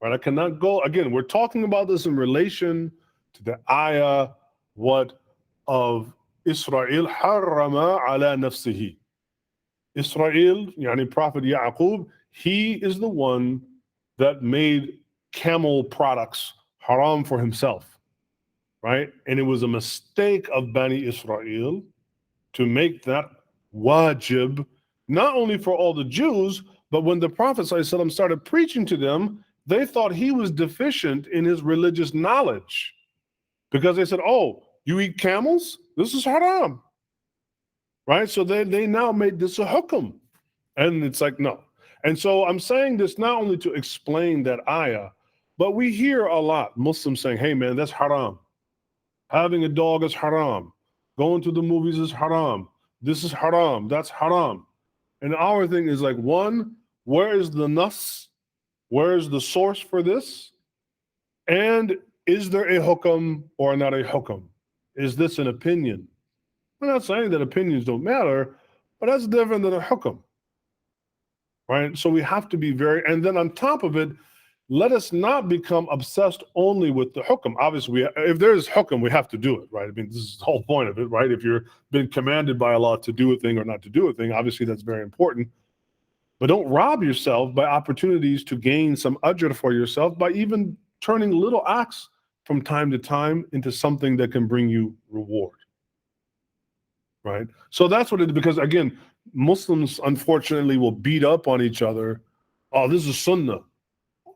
right? I cannot go, again, we're talking about this in relation to the ayah, what of Israel harrama ala nafsihi. Israel, yani Prophet Yaqub, he is the one that made camel products haram for himself, right? And it was a mistake of Bani Israel to make that wajib, not only for all the Jews, but when the Prophet ﷺ started preaching to them, they thought he was deficient in his religious knowledge, because they said, oh, you eat camels? This is haram, right? So they now made this a hukum. And it's like, no. And so I'm saying this not only to explain that ayah, but we hear a lot Muslims saying, hey man, that's haram. Having a dog is haram. Going to the movies is haram. This is haram. That's haram. And our thing is like, one, where is the nas? Where is the source for this? And is there a hukum or not a hukum? Is this an opinion? We're not saying that opinions don't matter, but that's different than a hukum, right? So we have to be very, and then on top of it, let us not become obsessed only with the hukum. Obviously, if there is hukum, we have to do it, right? I mean, this is the whole point of it, right? If you're been commanded by Allah to do a thing or not to do a thing, obviously that's very important. But don't rob yourself by opportunities to gain some ajr for yourself by even turning little acts from time to time into something that can bring you reward. Right? So that's what it is, because again, Muslims unfortunately will beat up on each other. Oh, this is sunnah.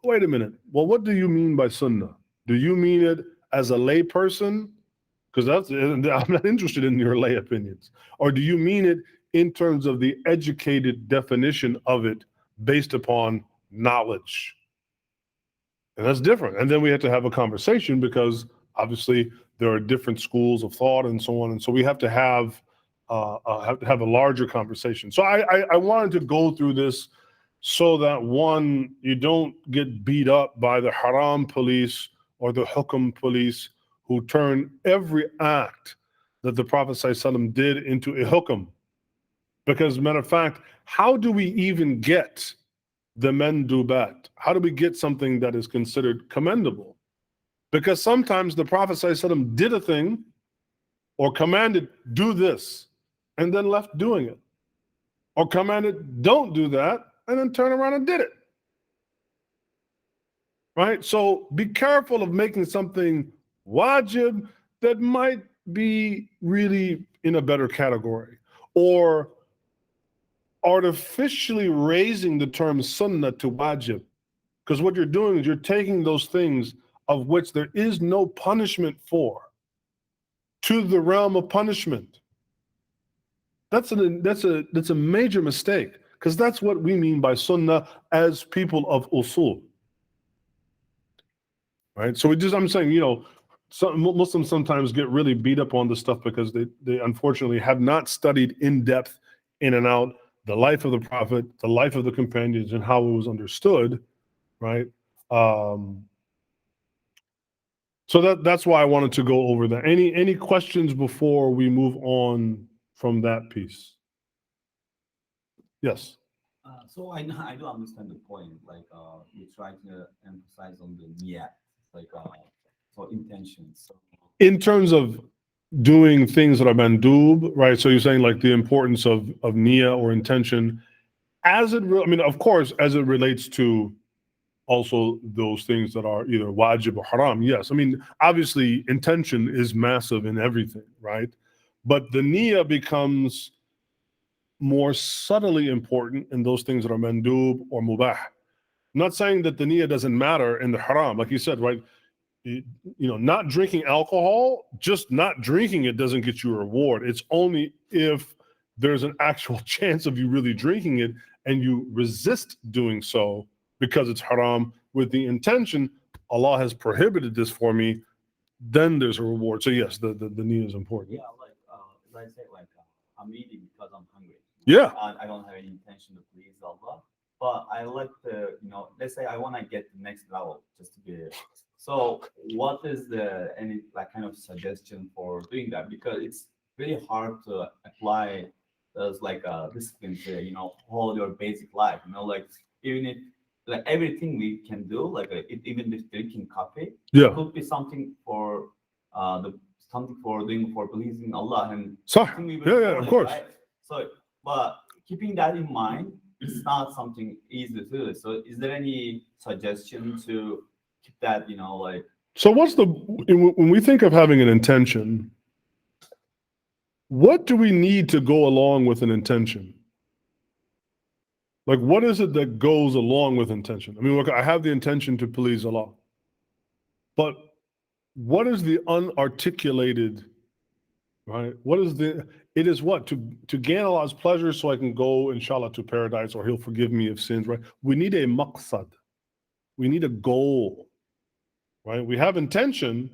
Wait a minute. Well, what do you mean by sunnah? Do you mean it as a lay person? Because I'm not interested in your lay opinions. Or do you mean it in terms of the educated definition of it based upon knowledge? And that's different. And then we have to have a conversation, because obviously there are different schools of thought and so on. And so we have to have a larger conversation. So I wanted to go through this so that, one, you don't get beat up by the haram police or the hukm police who turn every act that the Prophet ﷺ did into a hukm. Because, matter of fact, how do we even get the mandubat? How do we get something that is considered commendable? Because sometimes the Prophet ﷺ did a thing or commanded, do this, and then left doing it. Or commanded, don't do that, and then turn around and did it. Right? So be careful of making something wajib that might be really in a better category, or artificially raising the term sunnah to wajib. Because what you're doing is you're taking those things of which there is no punishment for to the realm of punishment. That's a major mistake, because that's what we mean by sunnah as people of usul. Right? So I'm saying, some Muslims sometimes get really beat up on this stuff because they unfortunately have not studied in depth, in and out, the life of the Prophet, the life of the companions, and how it was understood, right? So that's why I wanted to go over that. Any questions before we move on from that piece? Yes. So I do understand the point. Like you try to emphasize on the niyat, like so intentions. So In terms of doing things that are mandub, right? So you're saying like the importance of niyyah or intention, of course, as it relates to also those things that are either wajib or haram. Yes, obviously intention is massive in everything, right? But the niyyah becomes more subtly important in those things that are mandub or mubah. I'm not saying that the niyyah doesn't matter in the haram, like you said, right? Not drinking alcohol, just not drinking it doesn't get you a reward. It's only if there's an actual chance of you really drinking it and you resist doing so because it's haram with the intention, Allah has prohibited this for me, then there's a reward. So yes, the niyyah is important. yeah, like as I say, like I'm eating because I'm hungry. Yeah. I don't have any intention to please Allah, but I like to, let's say I want to get the next level, just to be. So what is any like kind of suggestion for doing that? Because it's really hard to apply as like a discipline to, hold your basic life, like even if like everything we can do, like even if drinking coffee, Yeah. could be something for doing for pleasing Allah and So, something we will yeah, follow, of course. right? So, but keeping that in mind, it's not something easy to do. So is there any suggestion to keep that, like So when we think of having an intention, what do we need to go along with an intention? Like, what is it that goes along with intention? Look, I have the intention to please Allah, but what is the unarticulated, right? It is what? To gain Allah's pleasure so I can go, inshallah, to paradise, or He'll forgive me of sins, right? We need a maqsad. We need a goal, right? We have intention,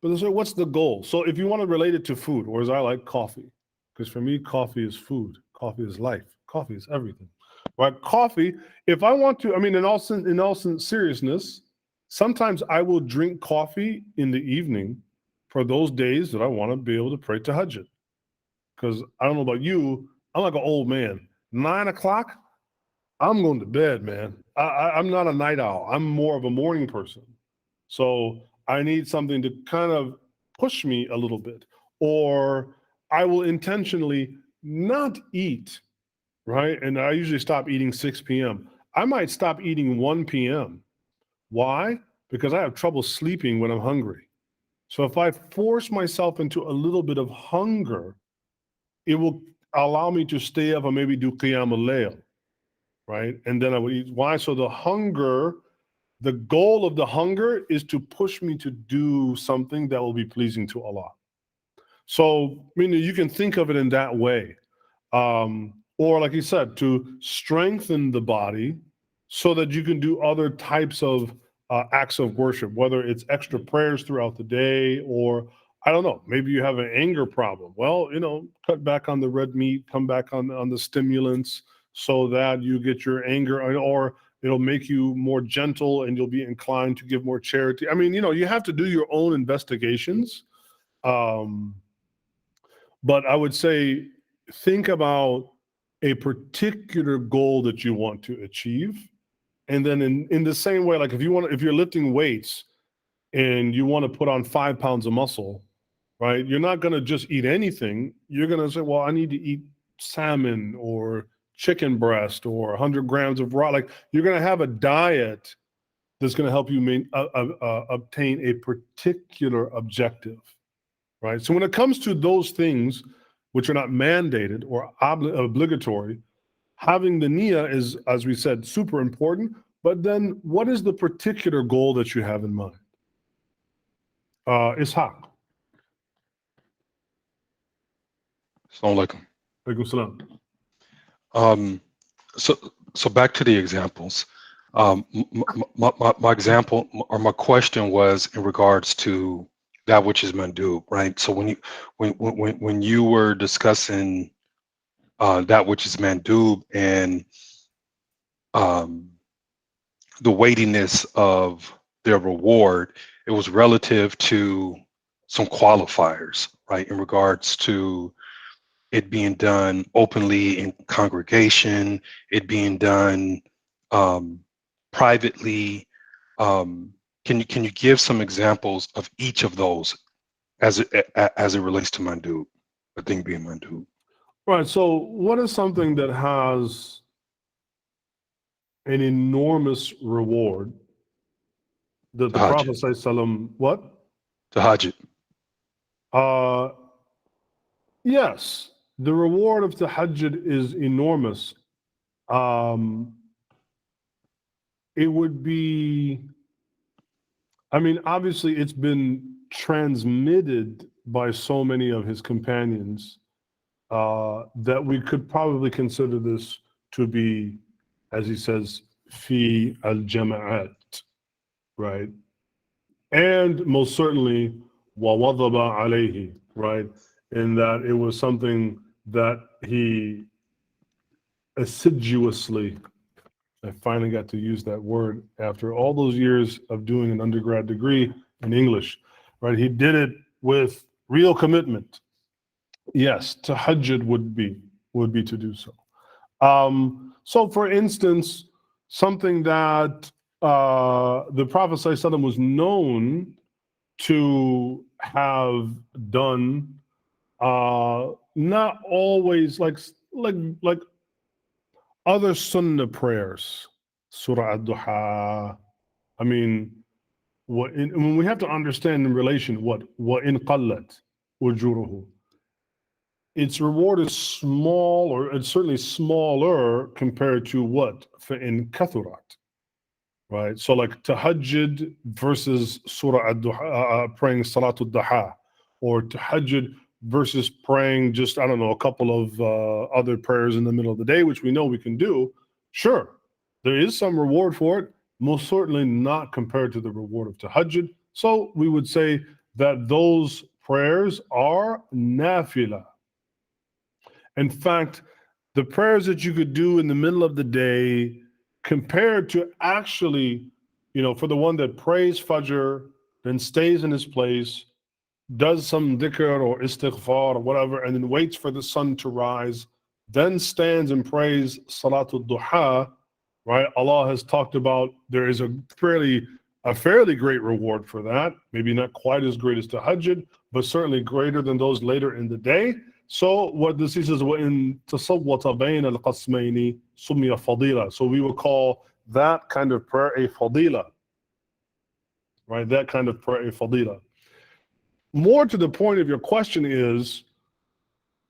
but so what's the goal? So if you want to relate it to food, or as I like, coffee, because for me, coffee is food. Coffee is life. Coffee is everything, right? Coffee, if I want to, in all seriousness, sometimes I will drink coffee in the evening for those days that I want to be able to pray tahajjud. Because I don't know about you, I'm like an old man. 9 o'clock, I'm going to bed, man. I'm not a night owl. I'm more of a morning person. So I need something to kind of push me a little bit. Or I will intentionally not eat, right? And I usually stop eating 6 p.m. I might stop eating 1 p.m. Why? Because I have trouble sleeping when I'm hungry. So if I force myself into a little bit of hunger, it will allow me to stay up and maybe do qiyam al-layl, right? And then I would eat. Why? So the hunger, the goal of the hunger is to push me to do something that will be pleasing to Allah. So, I mean, you can think of it in that way. Or like you said, to strengthen the body so that you can do other types of acts of worship, whether it's extra prayers throughout the day, or I don't know, maybe you have an anger problem. Well, cut back on the red meat, come back on the stimulants so that you get your anger, or it'll make you more gentle and you'll be inclined to give more charity. I mean, you have to do your own investigations. But I would say, think about a particular goal that you want to achieve. And then in the same way, like if you're lifting weights and you want to put on 5 pounds of muscle, right? You're not going to just eat anything. You're going to say, well, I need to eat salmon or chicken breast or 100 grams of raw. Like, you're going to have a diet that's going to help you obtain a particular objective, right? So when it comes to those things which are not mandated or obligatory, having the niyyah is, as we said, super important. But then what is the particular goal that you have in mind? Ishaq. Assalamu alaikum. Alaikum salam. So back to the examples. My example or my question was in regards to that which is mandub, right? So when you were discussing that which is mandub and the weightiness of their reward, it was relative to some qualifiers, right? In regards to it being done openly in congregation, it being done privately. Can you give some examples of each of those as it relates to mandub, the thing being mandub? Right. So what is something that has an enormous reward that the Prophet ﷺ, what? Tahajjud. Yes, the reward of tahajjud is enormous. It would be, I mean, obviously it's been transmitted by so many of his companions that we could probably consider this to be, as he says, fi al-jama'at, right? And most certainly, wa wadaba alayhi, right? In that it was something that he assiduously, I finally got to use that word after all those years of doing an undergrad degree in English, right? He did it with real commitment. Yes, tahajjud would be to do so. So for instance, something that the Prophet ﷺ was known to have done, not always like other sunnah prayers, Sūrah Ad-Duhā. I mean, when we have to understand in relation what in qallat ujruhu, its reward is small, or it's certainly smaller compared to what in kathurat, right? So like tahajjud versus Surah Ad-Duhā, praying Salatul Duhā, or tahajjud versus praying just, I don't know, a couple of other prayers in the middle of the day, which we know we can do. Sure, there is some reward for it, most certainly not compared to the reward of tahajjud. So we would say that those prayers are nafila. In fact, the prayers that you could do in the middle of the day compared to actually, for the one that prays Fajr, then stays in his place, does some dhikr or istighfar or whatever, and then waits for the sun to rise, then stands and prays Salatul Duha, right? Allah has talked about there is a fairly great reward for that. Maybe not quite as great as tahajjud, but certainly greater than those later in the day. So what this is وَإِن تَصَوَّتَ بَيْنَ الْقَسْمَيْنِ سُمِّيَ فَضِيلَةً. So we will call that kind of prayer a fadila, right? That kind of prayer a fadila. More to the point of your question is,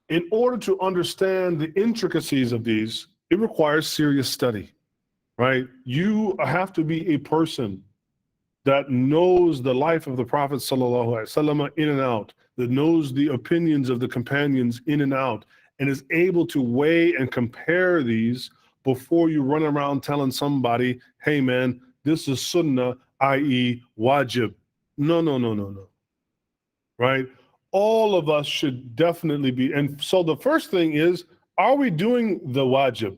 in order to understand the intricacies of these, it requires serious study, right? You have to be a person that knows the life of the Prophet ﷺ in and out, that knows the opinions of the companions in and out, and is able to weigh and compare these before you run around telling somebody, hey man, this is sunnah, i.e. wajib. No, right? All of us should definitely be. And so the first thing is, are we doing the wajib?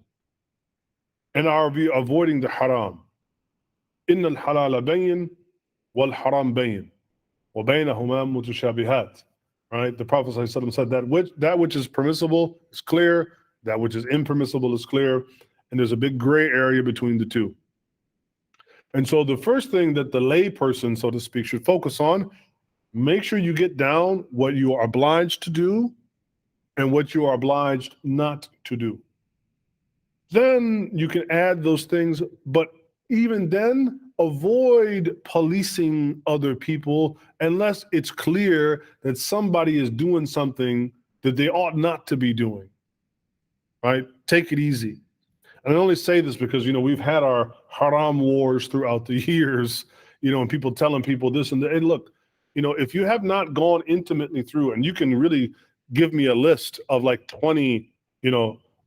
And are we avoiding the haram? Inna al-halala bayin wal-haram bayin wa baynahuma mutashabihat. Right? The Prophet ﷺ said that which is permissible is clear, that which is impermissible is clear, and there's a big gray area between the two. And so the first thing that the lay person, so to speak, should focus on, make sure you get down what you are obliged to do and what you are obliged not to do. Then you can add those things, but even then, avoid policing other people unless it's clear that somebody is doing something that they ought not to be doing, right? Take it easy. And I only say this because, we've had our haram wars throughout the years, and people telling people this and that. And look, if you have not gone intimately through, and you can really give me a list of like 20,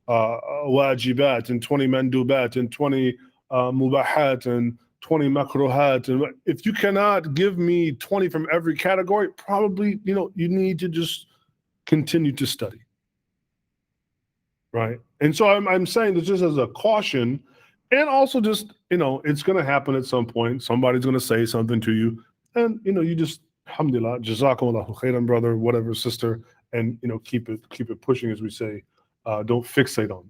wajibat and 20 mandubat and 20 mubahat and 20 makruhat. And if you cannot give me 20 from every category, probably, you need to just continue to study. Right. And so I'm saying this just as a caution, and also just, it's going to happen at some point. Somebody's going to say something to you, and, you just, alhamdulillah, jazakumullahu khairan, brother, whatever, sister, and, keep it pushing, as we say. Don't fixate on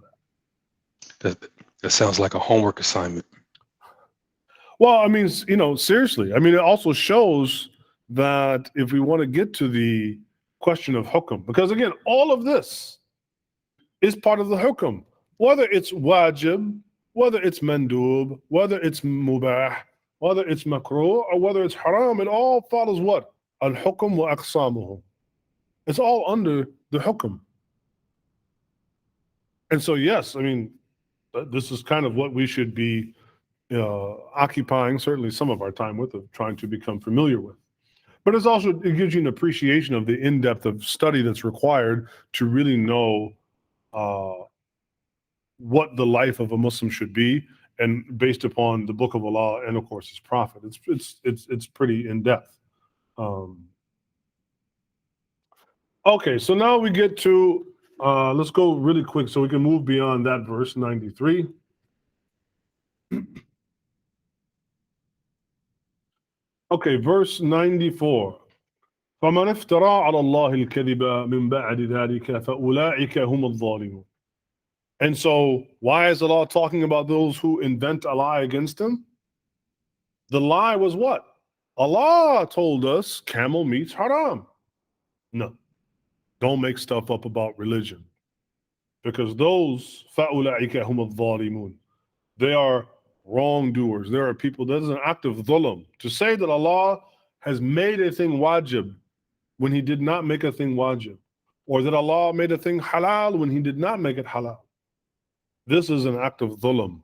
that. That sounds like a homework assignment. Well, I mean, seriously. I mean, it also shows that if we want to get to the question of hukm, because again, all of this is part of the hukm, whether it's wajib, whether it's mandub, whether it's mubah, whether it's makruh, or whether it's haram, it all follows what? Al-hukm wa aqsamuhu. It's all under the hukm. And so, yes, I mean, this is kind of what we should be occupying certainly some of our time with, of trying to become familiar with. But it gives you an appreciation of the in-depth of study that's required to really know what the life of a Muslim should be, and based upon the Book of Allah and, of course, His Prophet. It's pretty in-depth. Okay, so now we get to, let's go really quick so we can move beyond that verse 93. Okay, verse 94. فَمَنْ افْتَرَى عَلَى اللَّهِ الْكَذِبَ مِنْ بَعْدِ ذَلِكَ فَأُولَٰئِكَ هُمُ الظَّالِمُونَ. And so, why is Allah talking about those who invent a lie against Him? The lie was what? Allah told us camel meat's haram. No, don't make stuff up about religion, because those فَأُولَٰئِكَ هُمُ الظَّالِمُونَ, they are wrongdoers. There are people, that is an act of dhulm. To say that Allah has made a thing wajib when He did not make a thing wajib, or that Allah made a thing halal when He did not make it halal, this is an act of dhulm,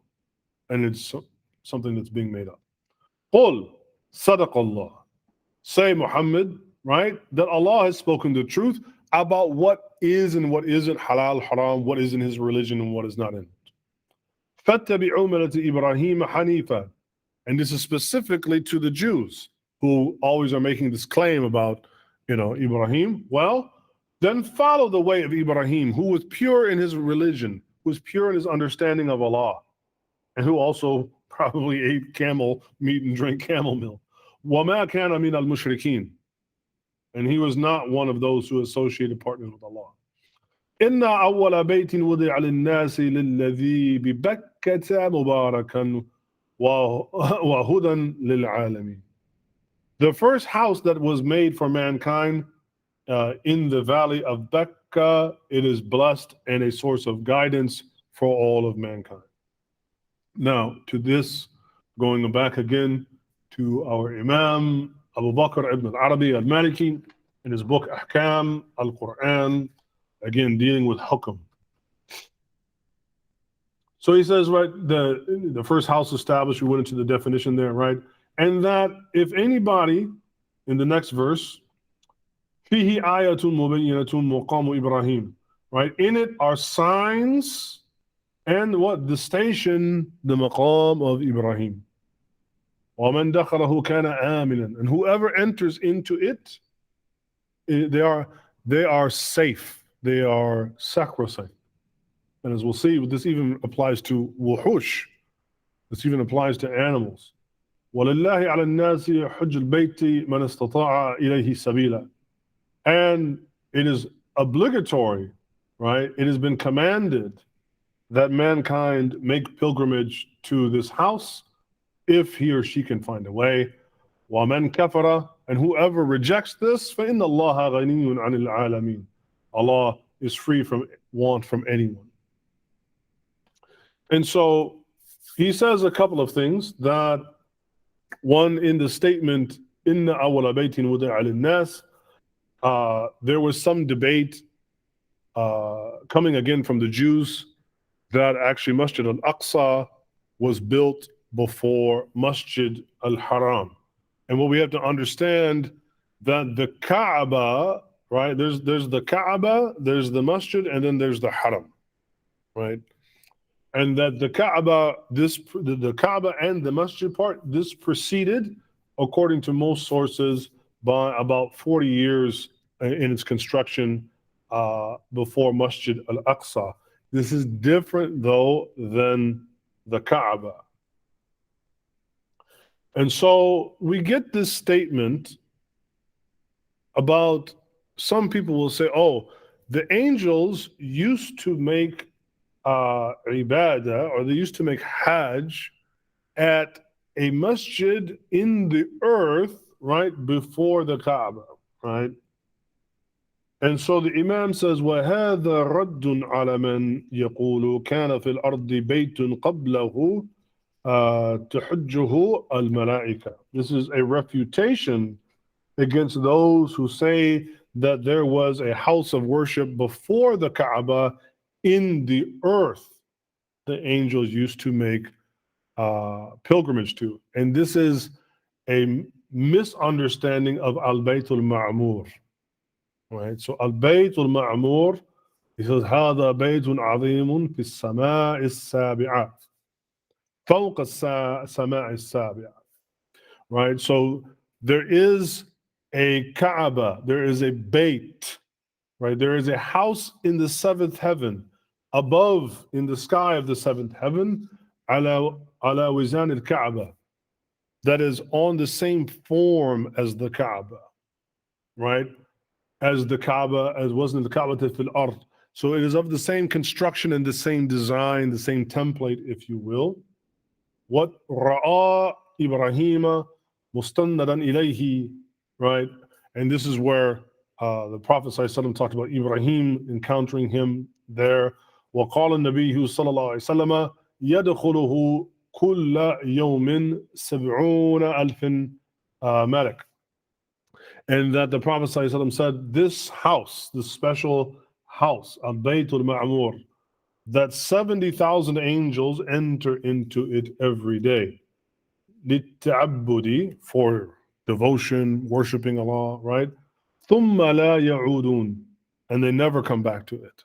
and it's something that's being made up. Qul sadaq Allah. Say, Muhammad, right, that Allah has spoken the truth about what is and what isn't halal, haram, what is in His religion and what is not in it. فَاتَّبِعُوا مِلَّةَ إِبْرَاهِيمَ حَنِيفًا. And this is specifically to the Jews who always are making this claim about, Ibrahim. Well, then follow the way of Ibrahim, who was pure in his religion, who was pure in his understanding of Allah, and who also probably ate camel meat and drank camel milk. وَمَا كَانَ مِنَ الْمُشْرِكِينَ. And he was not one of those who associated partners with Allah. إِنَّ أَوَّلَ بَيْتٍ وُضِعَ لِلنَّاسِ لِلَّذِي بِبَكَّةَ مُبَارَكًا وَهُدًى لِلْعَالَمِينَ. The first house that was made for mankind in the valley of Makkah, it is blessed and a source of guidance for all of mankind. Now, to this, going back again to our Imam, Abu Bakr ibn al-Arabī al-Mālikī, in his book Aḥkām, al-Qur'ān, again dealing with Hukm. So he says, right, the first house established, we went into the definition there, right? And that if anybody, in the next verse, فِيهِ آيَةٌ مُبَيِّنَةٌ مُقَامُ Ibrahim, right? In it are signs and what? The station, the maqam of Ibrahim. وَمَنْ دَخَلَهُ كَانَ آمِنًا. And whoever enters into it, they are safe. They are sacrosanct. And as we'll see, this even applies to wuhush. This even applies to animals. وَلِلَّهِ عَلَى النَّاسِ حُجُّ الْبَيْتِ مَنِ اسْتَطَاعَ إِلَيْهِ سَبِيلًا. And it is obligatory, right? It has been commanded that mankind make pilgrimage to this house if he or she can find a way. وَمَنْ كَفَرَ. And whoever rejects this, فَإِنَّ اللَّهَ غَنِيٌّ عَنِ الْعَالَمِينَ. Allah is free from want from anyone. And so he says a couple of things. That one, in the statement, إِنَّ أَوَّلَ بَيْتٍ وُضِعَ لِلنَّاسِ, there was some debate coming again from the Jews that actually Masjid al-Aqsa was built before Masjid al-Haram. And what we have to understand, that the Kaaba, right, there's the Kaaba, there's the Masjid, and then there's the Haram, right? And that the Kaaba, the Kaaba and the Masjid part, this preceded, according to most sources, by about 40 years in its construction before Masjid al-Aqsa. This is different, though, than the Kaaba. And so we get this statement about, some people will say, oh, the angels used to make ibadah, or they used to make hajj at a masjid in the earth, right, before the Kaaba, right? And so the Imam says, وَهَذَا رَدٌّ عَلَى مَنْ يَقُولُ كَانَ فِي الْأَرْضِ بَيْتٌ قَبْلَهُ تَحُجُّهُ الْمَلَائِكَةُ. This is a refutation against those who say that there was a house of worship before the Kaaba in the earth the angels used to make pilgrimage to. And this is a misunderstanding of al-Bayt al-Ma'mur. Right? So al-Bayt al-Ma'mur, he says, هذا بيت عظيم في السماء السابعة فوق السماء السابعة. Right? So there is a Kaaba, there is a Bayt, right? There is a house in the seventh heaven, above in the sky of the seventh heaven, على وزان الكعبة, that is on the same form as the Kaaba, right? As the Kaaba, as wasn't the Kaaba fil ard. So it is of the same construction and the same design, the same template, if you will. What Sūrah Āl Imrān mustannadan ilayhi, right? And this is where the Prophet ﷺ talked about Ibrahim encountering him there. وقال النبي صلى الله عليه وسلم يدخله كل يوم 70,000 ملك. And that the Prophet ﷺ said, this house, this special house, al-Bayt al-Ma'mur, that 70,000 angels enter into it every day. للتعبد, for devotion, worshiping Allah, right? ثم لا يعودون, and they never come back to it.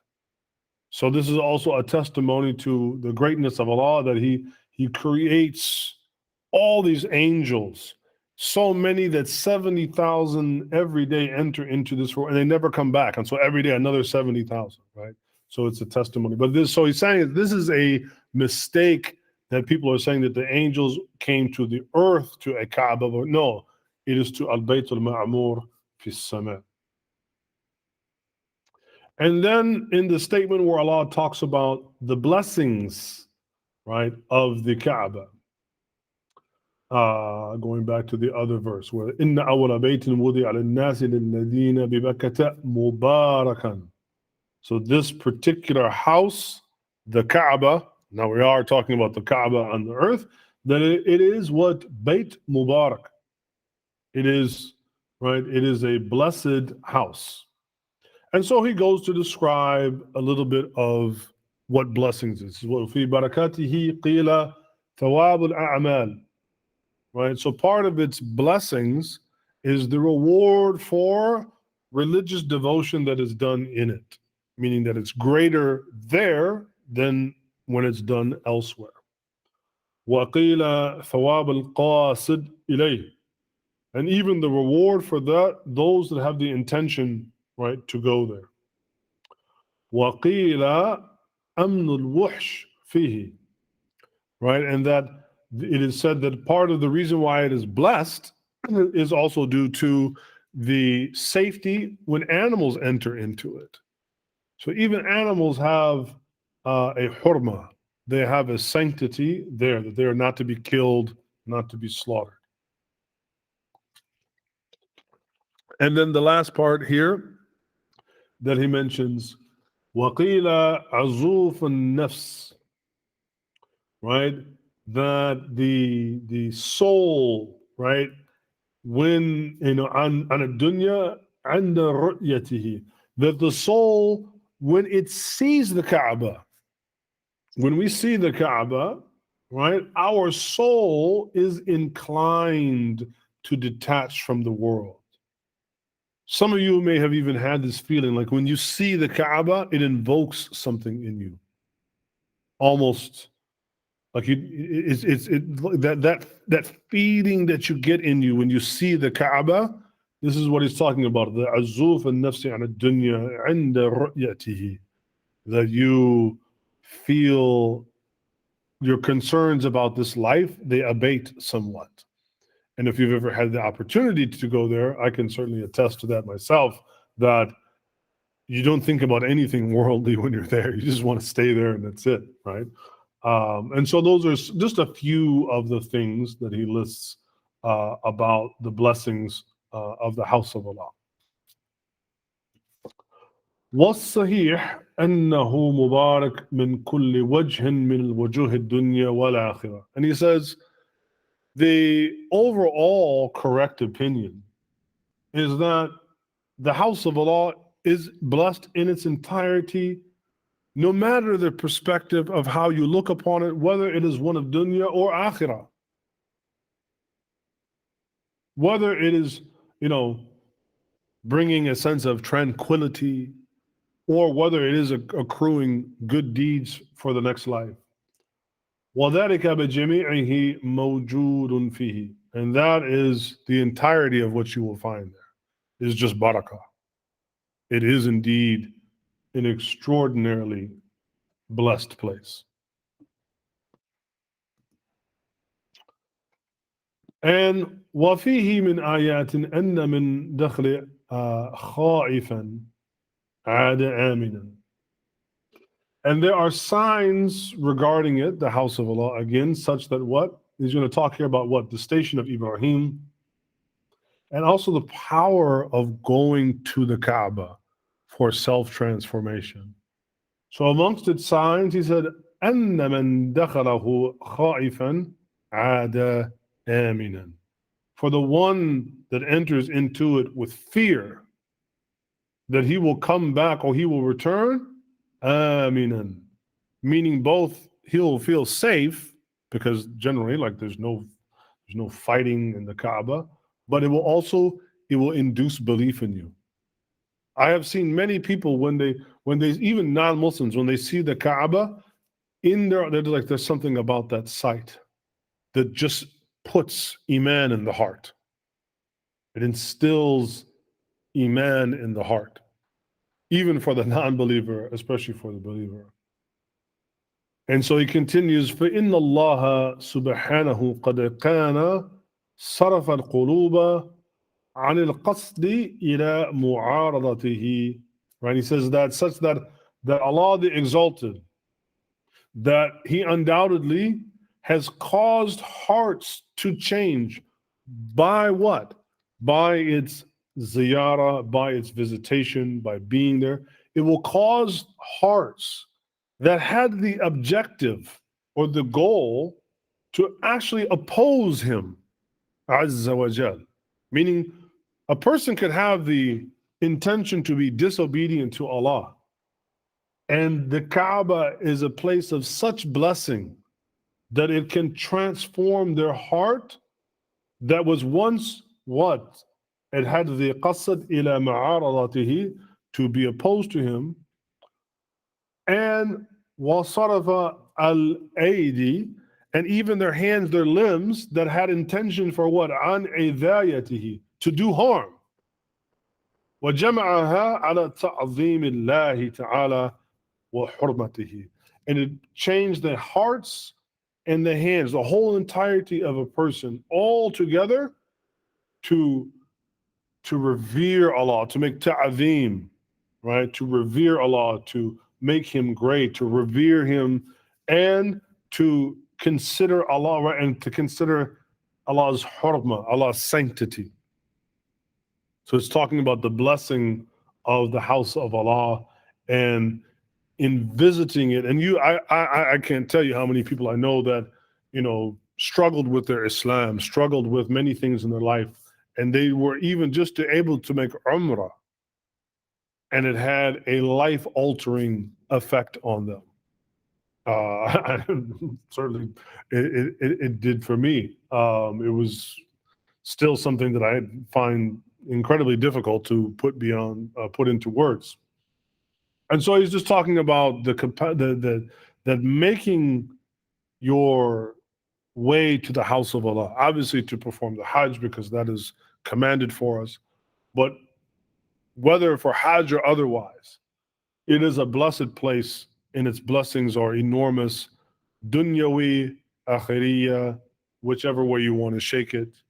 So this is also a testimony to the greatness of Allah, that He creates all these angels, so many that 70,000 every day enter into this world, and they never come back. And so every day another 70,000, right? So it's a testimony. But this, so he's saying this is a mistake, that people are saying that the angels came to the earth to a Kaaba, but no, it is to al-Bayt al-Ma'mur fi as-sama'. And then in the statement where Allah talks about the blessings, right, of the Kaaba, going back to the other verse where inna awwala baytin wudi'a lin-nasi lilladhina bi Bakkata mubarakan. So this particular house, the Kaaba, now we are talking about the Kaaba on the earth, that it is what? Bayt Mubarak. It is, right? It is a blessed house. And so he goes to describe a little bit of what blessings is. وَفِي بَرَكَاتِهِ قِيلَ ثَوَابُ الْأَعْمَالِ. Right? So part of its blessings is the reward for religious devotion that is done in it, meaning that it's greater there than when it's done elsewhere. وَقِيلَ ثَوَابُ الْقَاصِدِ إِلَيْهِ. And even the reward for that, those that have the intention, right, to go there. وَقِيلَ أَمْنُ الْوُحْشِ فِيهِ. Right, and that it is said that part of the reason why it is blessed is also due to the safety when animals enter into it. So even animals have a hurma, they have a sanctity there, that they are not to be killed, not to be slaughtered. And then the last part here that he mentions, وَقِيلَ عَزُوفُ النَّفْسِ, right? That the soul, right, when, on a dunya, عند رؤيته, that the soul, when it sees the Kaaba, when we see the Kaaba, right, our soul is inclined to detach from the world. Some of you may have even had this feeling, like when you see the Kaaba, it invokes something in you, almost like that feeling that you get in you when you see the Kaaba. This is what he's talking about. The azuf al-nafsi an ad-dunya inda ru'yatihi, that you feel your concerns about this life, they abate somewhat. And if you've ever had the opportunity to go there, I can certainly attest to that myself, that you don't think about anything worldly when you're there. You just want to stay there and that's it, right? And so those are just a few of the things that he lists about the blessings of the house of Allah. والصحيح أنه مبارك من كل وجه من الوجوه الدنيا والآخرة. And he says, the overall correct opinion is that the house of Allah is blessed in its entirety, no matter the perspective of how you look upon it, whether it is one of dunya or akhirah. Whether it is, bringing a sense of tranquility, or whether it is accruing good deeds for the next life. وَذَلِكَ بِجَمِيعِهِ مَوْجُودٌ فِيهِ. And that is the entirety of what you will find there. Is just barakah. It is indeed an extraordinarily blessed place. And وَفِيهِ مِنْ آيَاتٍ أَنَّ مِنْ دَخْلِ خَائِفًا عَادَ آمِنًا. And there are signs regarding it, the house of Allah, again, such that what? He's going to talk here about what? The Station of Ibrahim, and also the power of going to the Kaaba for self-transformation. So amongst its signs, he said, أَنَّ مَنْ دَخَلَهُ خَائِفًا عَادَ آمِنًا. For the one that enters into it with fear that he will come back or he will return, Aminan, meaning both he'll feel safe, because generally, like there's no fighting in the Kaaba, but it will induce belief in you. I have seen many people when they even non-Muslims, when they see the Kaaba, there's something about that sight that just puts iman in the heart. It instills iman in the heart, even for the non-believer, especially for the believer. And so he continues, فَإِنَّ اللَّهَ سُبْحَانَهُ قَدْ كَانَ صَرَفَ الْقُلُوبَ عَنِ الْقَصْدِ إِلَى مُعَارَضَتِهِ. Right? He says that such that Allah the Exalted, that He undoubtedly has caused hearts to change by what? By its ziyarah, by its visitation, by being there. it will cause hearts that had the objective or the goal to actually oppose him, Azza wa Jal. Meaning, a person could have the intention to be disobedient to Allah, and the Kaaba is a place of such blessing that it can transform their heart that was once what? It had the qasad ila ma'aradatihi, to be opposed to him, and wasarafa al-aidi, and even their hands, their limbs that had intention for what? An idayatihi, to do harm. وَجَمَعَهَا عَلَى تَعْظِيمِ اللَّهِ تَعَالَى وَحُرْمَتِهِ. And it changed the hearts and the hands, the whole entirety of a person, all together to revere Allah, to make ta'zim, right? To revere Allah, to make him great, to revere him, and to consider Allah, right? And to consider Allah's hurma, Allah's sanctity. So it's talking about the blessing of the house of Allah, and in visiting it. And I can't tell you how many people I know that, struggled with their Islam, struggled with many things in their life, and they were even just able to make Umrah, and it had a life-altering effect on them. Certainly, it did for me. It was still something that I find incredibly difficult to put into words. And so he's just talking about that making your way to the house of Allah, obviously to perform the Hajj, because that is commanded for us, but whether for Hajj or otherwise, it is a blessed place, and its blessings are enormous, dunyawi, akhiriyya, whichever way you want to shake it,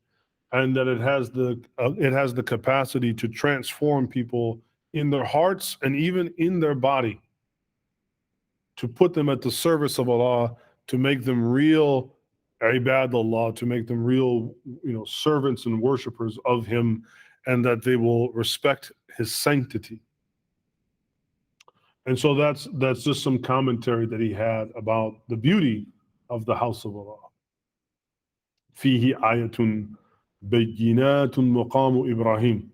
and that it has the capacity to transform people in their hearts and even in their body, to put them at the service of Allah, to make them real ibadallah, to make them real, servants and worshipers of him, and that they will respect his sanctity. And so that's just some commentary that he had about the beauty of the house of Allah. Fihi ayatun bayyinatun maqamu Ibrahim.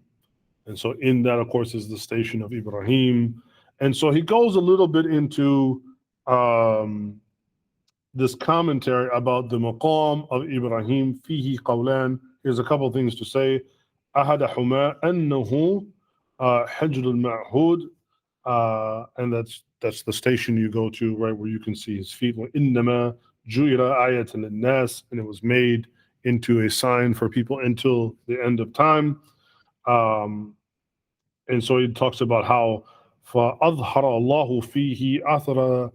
And so in that, of course, is the Station of Ibrahim. And so he goes a little bit into this commentary about the maqam of Ibrahim. Fihi qawlan. Here's a couple of things to say. أحدهما أنه حجر المعهود, and that's the station you go to, right, where you can see his feet. وإنما جُعِلَ آيَةً للناس, and it was made into a sign for people until the end of time. And so he talks about how فأظهر الله فيه أثر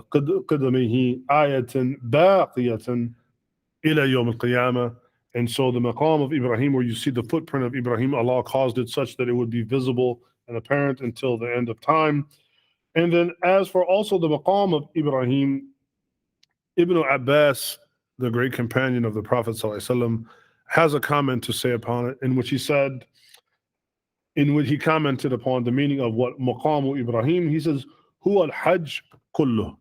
قدمه آية باقية إلى يوم القيامة. And so the maqam of Ibrahim, where you see the footprint of Ibrahim, Allah caused it such that it would be visible and apparent until the end of time. And then as for also the maqam of Ibrahim, Ibn Abbas, the great companion of the Prophet ﷺ, has a comment to say upon it, in which he commented upon the meaning of what maqam Ibrahim. He says, Huwa al-Hajj kulluh.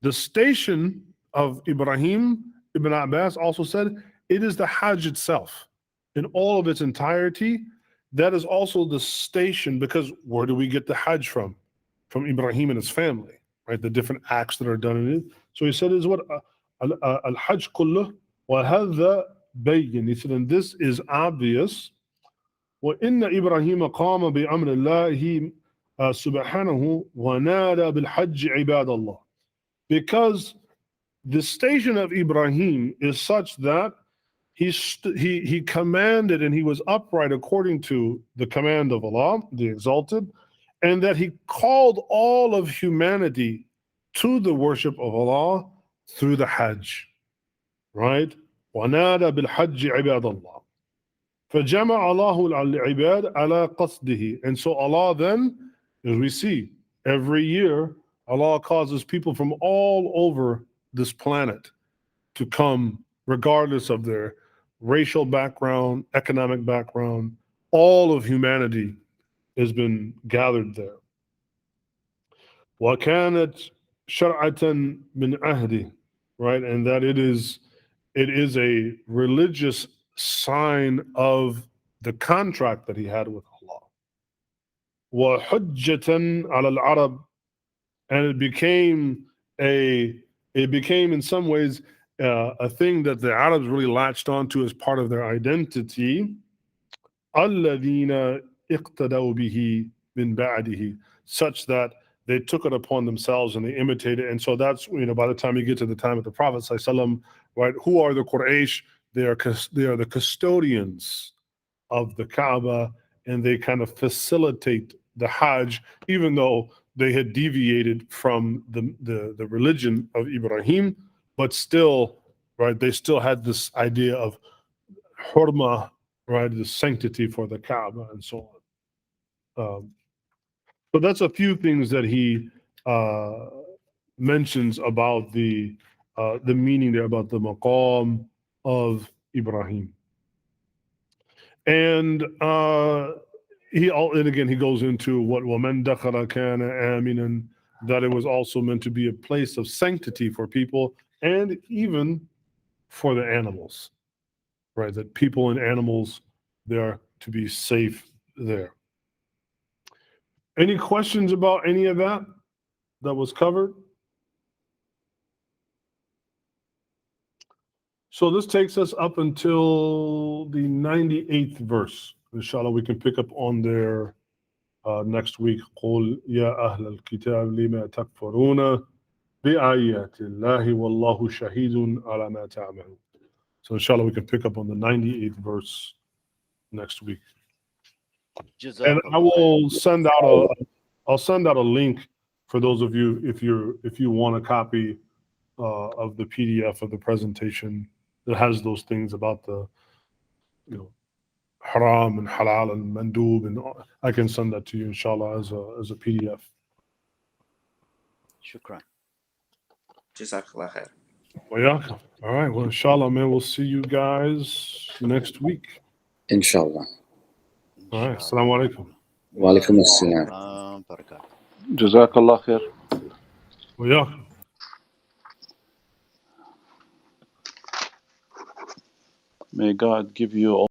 The station of Ibrahim, Ibn Abbas also said, it is the Hajj itself in all of its entirety. That is also the station, because where do we get the Hajj from? From Ibrahim and his family, right? The different acts that are done in it. So he said, is what al-Hajj kulluh wa hadha bayyin. He said, and this is obvious. وَإِنَّ إِبْرَاهِيمَ قَامَ بِأَمْرِ اللَّهِ سُبْحَانَهُ وَنَادَى بِالْحَجِّ عِبَادَ اللَّهِ. Because the station of Ibrahim is such that he commanded, and he was upright according to the command of Allah, the Exalted, and that he called all of humanity to the worship of Allah through the Hajj, right? وَنَادَى بِالْحَجِّ عِبَادَ اللَّهِ فَجَمَعَ اللَّهُ الْعِبَادَ عَلَى قَصْدِهِ. And so Allah then, as we see, every year, Allah causes people from all over this planet to come, regardless of their racial background, economic background, all of humanity has been gathered there. وَكَانَتْ شَرْعَةً مِنْ عَهْدِهِ, right? And that it is a religious sign of the contract that he had with Allah. وَحُجَّةً عَلَى الْعَرَبِ, and it became in some ways a thing that the Arabs really latched onto as part of their identity. الَّذِينَ اقْتَدَوْا بِهِ مِنْ بَعْدِهِ, such that they took it upon themselves and they imitated it. And so that's, by the time you get to the time of the Prophet ﷺ, right, who are the Quraysh? They are the custodians of the Kaaba, and they kind of facilitate the Hajj, even though they had deviated from the religion of Ibrahim, but still, right, they still had this idea of hurma, right, the sanctity for the Kaaba and so on. So that's a few things that he mentions about the meaning there, about the maqam of Ibrahim. And again, he goes into what وَمَنْ دَخَلَ كَانَ آمِنًا, that it was also meant to be a place of sanctity for people and even for the animals, right? That people and animals, they are to be safe there. Any questions about any of that was covered? So this takes us up until the 98th verse. Inshallah, we can pick up on there next week. قُلْ يَا أَهْلَ الْكِتَابِ لِمَا تَكْفُرُونَ بِآيَاتِ اللَّهِ وَاللَّهُ شَهِيدٌ عَلَى مَا تَعْمَلُونَ. So inshallah, we can pick up on the 98th verse next week. And I will send out a link for those of you if you want a copy of the PDF of the presentation that has those things about the haram and halal and mandub, and I can send that to you inshallah as a PDF. Shukran. Jazakallah khair. All right, well inshallah, man, we'll see you guys next week. Inshallah. All right, assalamu alaikum. Wa alaikum assalam. Jazakallah khair. وياكم. May God give you all